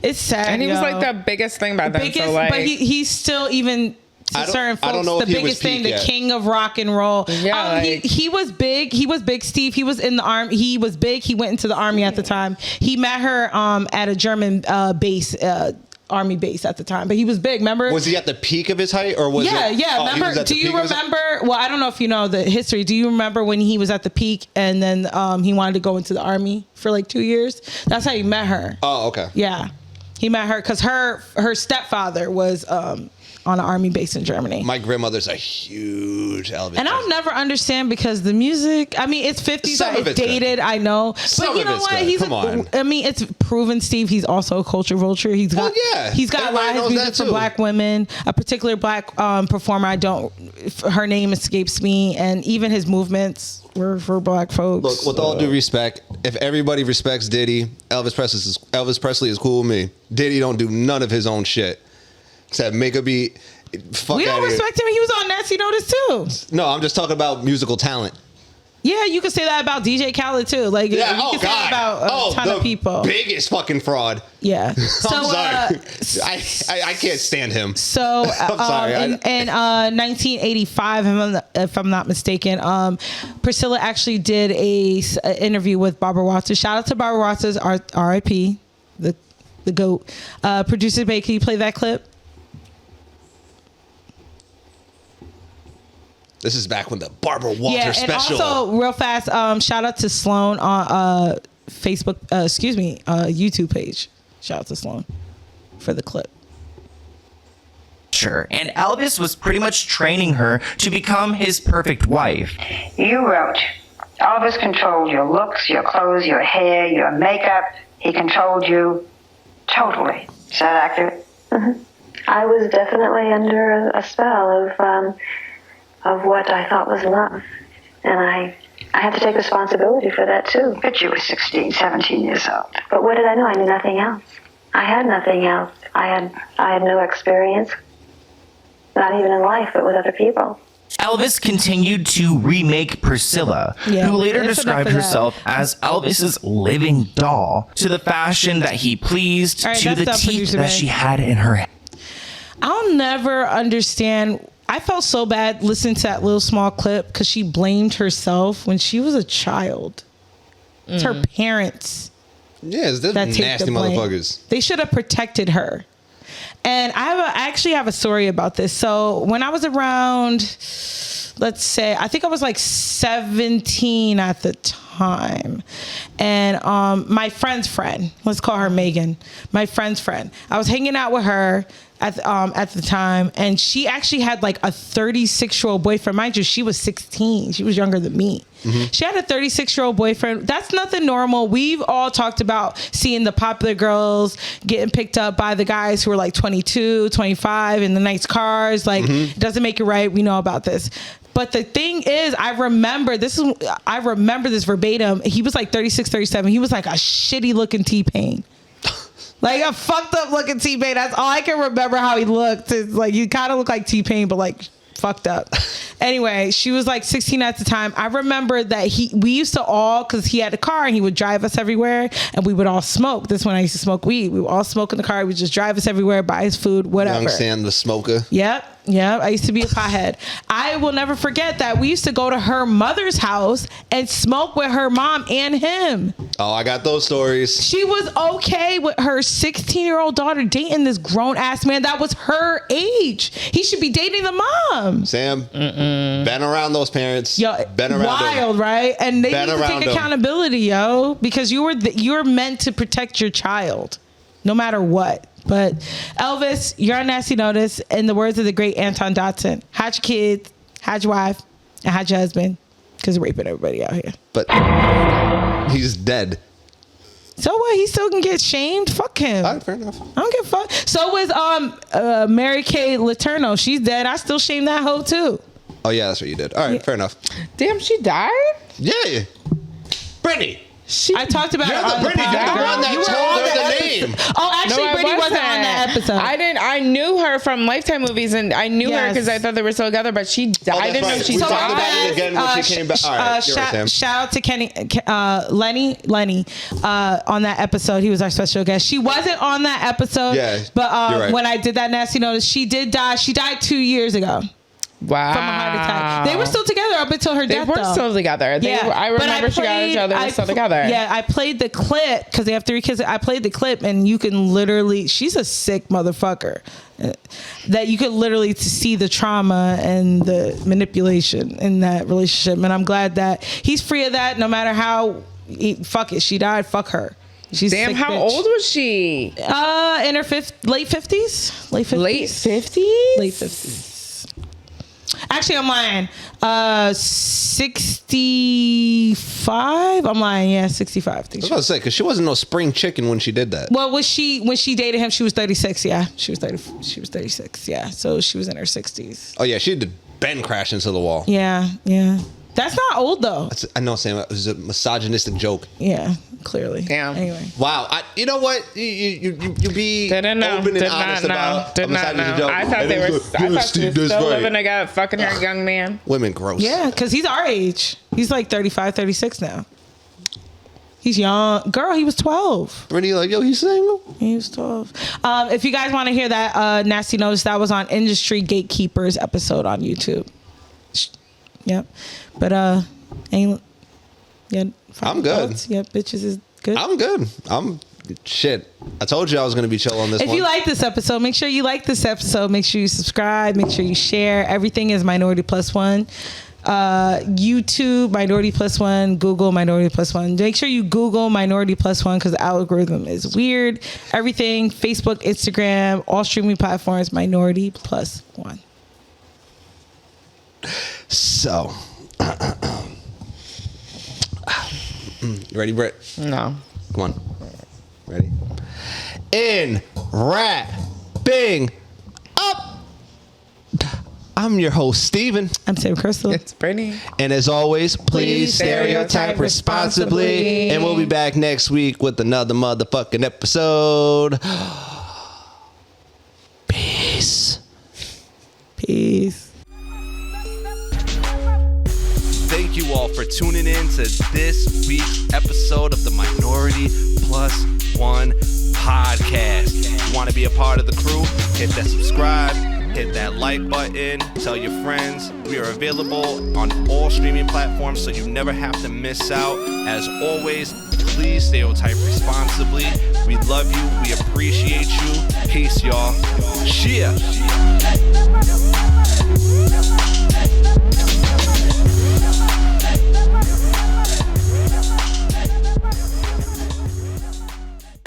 S4: It's sad.
S1: And he was
S4: yo.
S1: like the biggest thing back then. So like,
S4: but he's still even to certain folks,
S5: I don't know
S4: the
S5: if he was
S4: biggest thing,
S5: peak
S4: the
S5: yet.
S4: king of rock and roll.
S1: Yeah,
S4: he was big. He was big, Steve. He was in the army. He was big. He went into the army at the time. He met her at a German base. Army base at the time, but he was big. Remember?
S5: Was he at the peak of his height, or was
S4: Yeah.
S5: Oh,
S4: Remember? Do you remember? Well, I don't know if you know the history. Do you remember when he was at the peak and then he wanted to go into the army for like 2 years? That's how he met her.
S5: Oh, okay.
S4: Yeah, he met her because her stepfather was on an army base in Germany.
S5: My grandmother's a huge Elvis.
S4: And I'll never understand because the music, I mean, it's 50s, so it's dated, I know.
S5: Some
S4: but you
S5: of
S4: know
S5: it's
S4: what?
S5: good. Come on.
S4: I mean, it's proven, Steve, he's also a culture vulture. He's got
S5: Everybody
S4: a lot of his music
S5: knows
S4: for
S5: that
S4: black women. A particular black performer, her name escapes me, and even his movements were for black folks.
S5: Look, with all due respect, if everybody respects Diddy, Elvis Presley is cool with me. Diddy don't do none of his own shit. Except make a beat. Fuck
S4: we don't
S5: outta here.
S4: respect him. He was on Nasty Notice too.
S5: No, I'm just talking about musical talent.
S4: Yeah, you could say that about DJ Khaled too. Like,
S5: Yeah.
S4: you
S5: Oh
S4: could say that
S5: God.
S4: about a ton of people.
S5: Biggest fucking fraud.
S4: Yeah. So,
S5: I'm sorry. I can't stand him.
S4: So,
S5: I'm sorry.
S4: in 1985, if I'm not mistaken, Priscilla actually did a interview with Barbara Walters. Shout out to Barbara Walters, R.I.P. The GOAT. Producer Bay, can you play that clip?
S5: This is back when the Barbara Walters special.
S4: And also, real fast, shout out to Sloan on Facebook, YouTube page. Shout out to Sloan for the clip.
S8: Sure. And Elvis was pretty much training her to become his perfect wife.
S9: You wrote, Elvis controlled your looks, your clothes, your hair, your makeup. He controlled you totally. Is that accurate?
S10: Mm-hmm. I was definitely under a spell of what I thought was love. And I had to take responsibility for that too.
S9: But you were 16, 17 years old.
S10: But what did I know? I knew nothing else. I had nothing else. I had no experience, not even in life, but with other people.
S8: Elvis continued to remake Priscilla, who later described herself as Elvis's living doll, to the fashion that he pleased, to the teeth that she had in her head.
S4: I'll never understand. I felt so bad listening to that little small clip because she blamed herself when she was a child. It's her parents.
S5: Yeah, they're nasty motherfuckers.
S4: They should have protected her. And I actually have a story about this. So when I was around, let's say, I think I was like 17 at the time. And my friend's friend, let's call her Megan, my friend's friend. I was hanging out with her at the time, and she actually had like a 36-year-old boyfriend. Mind you, she was 16. She was younger than me. Mm-hmm. She had a 36-year-old boyfriend. That's nothing normal. We've all talked about seeing the popular girls getting picked up by the guys who are like 22, 25 in the nice cars. Like, it doesn't make it right. We know about this. But the thing is, I remember this verbatim. He was like 36, 37. He was like a shitty looking T-Pain. Like a fucked up looking T-Pain. That's all I can remember how he looked. It's like, you kind of look like T-Pain, but like fucked up. Anyway, she was like 16 at the time. I remember that we used to all, because he had a car and he would drive us everywhere, and we would all smoke. This is when I used to smoke weed. We would all smoke in the car. He would just drive us everywhere, buy us food, whatever.
S5: Young Sam the smoker.
S4: Yep. Yeah, I used to be a pothead. I will never forget that we used to go to her mother's house and smoke with her mom and him.
S5: Oh, I got those stories.
S4: She was okay with her 16-year-old daughter dating this grown-ass man that was her age. He should be dating the mom.
S5: Sam, been around those parents.
S4: Yo,
S5: been around
S4: wild,
S5: them.
S4: right? And they
S5: been
S4: need to take accountability, yo, because you're meant to protect your child, no matter what. But Elvis, you're on nasty notice. In the words of the great Anton Dotson, hide your kids, hide your wife, and hide your husband, because you're raping everybody out here.
S5: But he's dead.
S4: So what? He still can get shamed. Fuck him.
S5: All right, fair enough.
S4: I don't give a fuck. So was Mary Kay Letourneau. She's dead. I still shame that hoe too.
S5: Oh yeah, that's what you did. All right, fair enough.
S1: Damn, she died?
S5: Yeah. Brittany.
S4: I talked about
S5: You're
S4: it on
S5: the Brittany. You're the one that told her the name.
S4: Oh, actually,
S1: No,
S4: Brittany wasn't on that episode.
S1: I knew her from Lifetime movies, and I knew her because I thought they were still together. But she died. I didn't know she died.
S5: We talked about it again when she came back. All right, you're right, Sam.
S4: Shout out to Lenny on that episode. He was our special guest. She wasn't on that episode.
S5: Yeah,
S4: but
S5: you're right.
S4: when I did that nasty notice, she did die. She died 2 years ago.
S1: Wow.
S4: From a heart attack. They were still together up until her death.
S1: They were still together. I remember she got each other. They were still together.
S4: Yeah, I played the clip because they have 3 kids. I played the clip, and you can literally, she's a sick motherfucker. That you could literally see the trauma and the manipulation in that relationship. And I'm glad that he's free of that, no matter how, fuck it, she died, fuck her. She's
S1: damn, how old was she?
S4: In her late 50s. Late
S1: 50s?
S4: Late 50s. Actually, I'm lying. 65. I'm lying. Yeah, 65. I
S5: was about to say, because she wasn't no spring chicken when she did that.
S4: Well, when she dated him, she was 36. Yeah, she was 36. Yeah, so she was in her 60s.
S5: Oh yeah, she had to bend crash into the wall.
S4: Yeah. That's not old though.
S5: I know, Sam. It was a misogynistic joke.
S4: Yeah, clearly.
S1: Damn.
S4: Anyway.
S5: Wow. You know what? You be
S1: Didn't know.
S5: open and
S1: Did
S5: honest
S1: not know.
S5: about
S1: Did
S5: a
S1: not
S5: misogynistic
S1: know.
S5: joke.
S1: I thought they were. I thought they were still living together, fucking her young man.
S5: Women gross.
S4: Yeah, because he's our age. He's like 35, 36 now. He's young. Girl, he was 12.
S5: Really? Like, yo, he's single?
S4: He was 12. If you guys want to hear that nasty notice, that was on Industry Gatekeepers episode on YouTube. Yep. But, yeah.
S5: I'm good.
S4: Thoughts? Yep, bitches is good.
S5: I'm good. Shit. I told you I was going to be chill on this one.
S4: If you like this episode, make sure you like this episode. Make sure you subscribe. Make sure you share. Everything is MinorityPlus1. YouTube, MinorityPlus1. Google, MinorityPlus1. Make sure you Google MinorityPlus1 because the algorithm is weird. Everything, Facebook, Instagram, all streaming platforms, MinorityPlus1.
S5: So, you ready, Britt?
S1: No.
S5: Come on. Ready? In wrapping up, I'm your host, Steven.
S4: I'm Sam Crystal.
S1: It's Brittany.
S5: And as always, please stereotype responsibly. And we'll be back next week with another motherfucking episode. Peace.
S4: Peace.
S3: Thank you all for tuning in to this week's episode of the Minority Plus One podcast. If you want to be a part of the crew, hit that subscribe, hit that like button, tell your friends. We are available on all streaming platforms, so you never have to miss out. As always, please stereotype responsibly. We love you. We appreciate you. Peace, y'all. Cheer.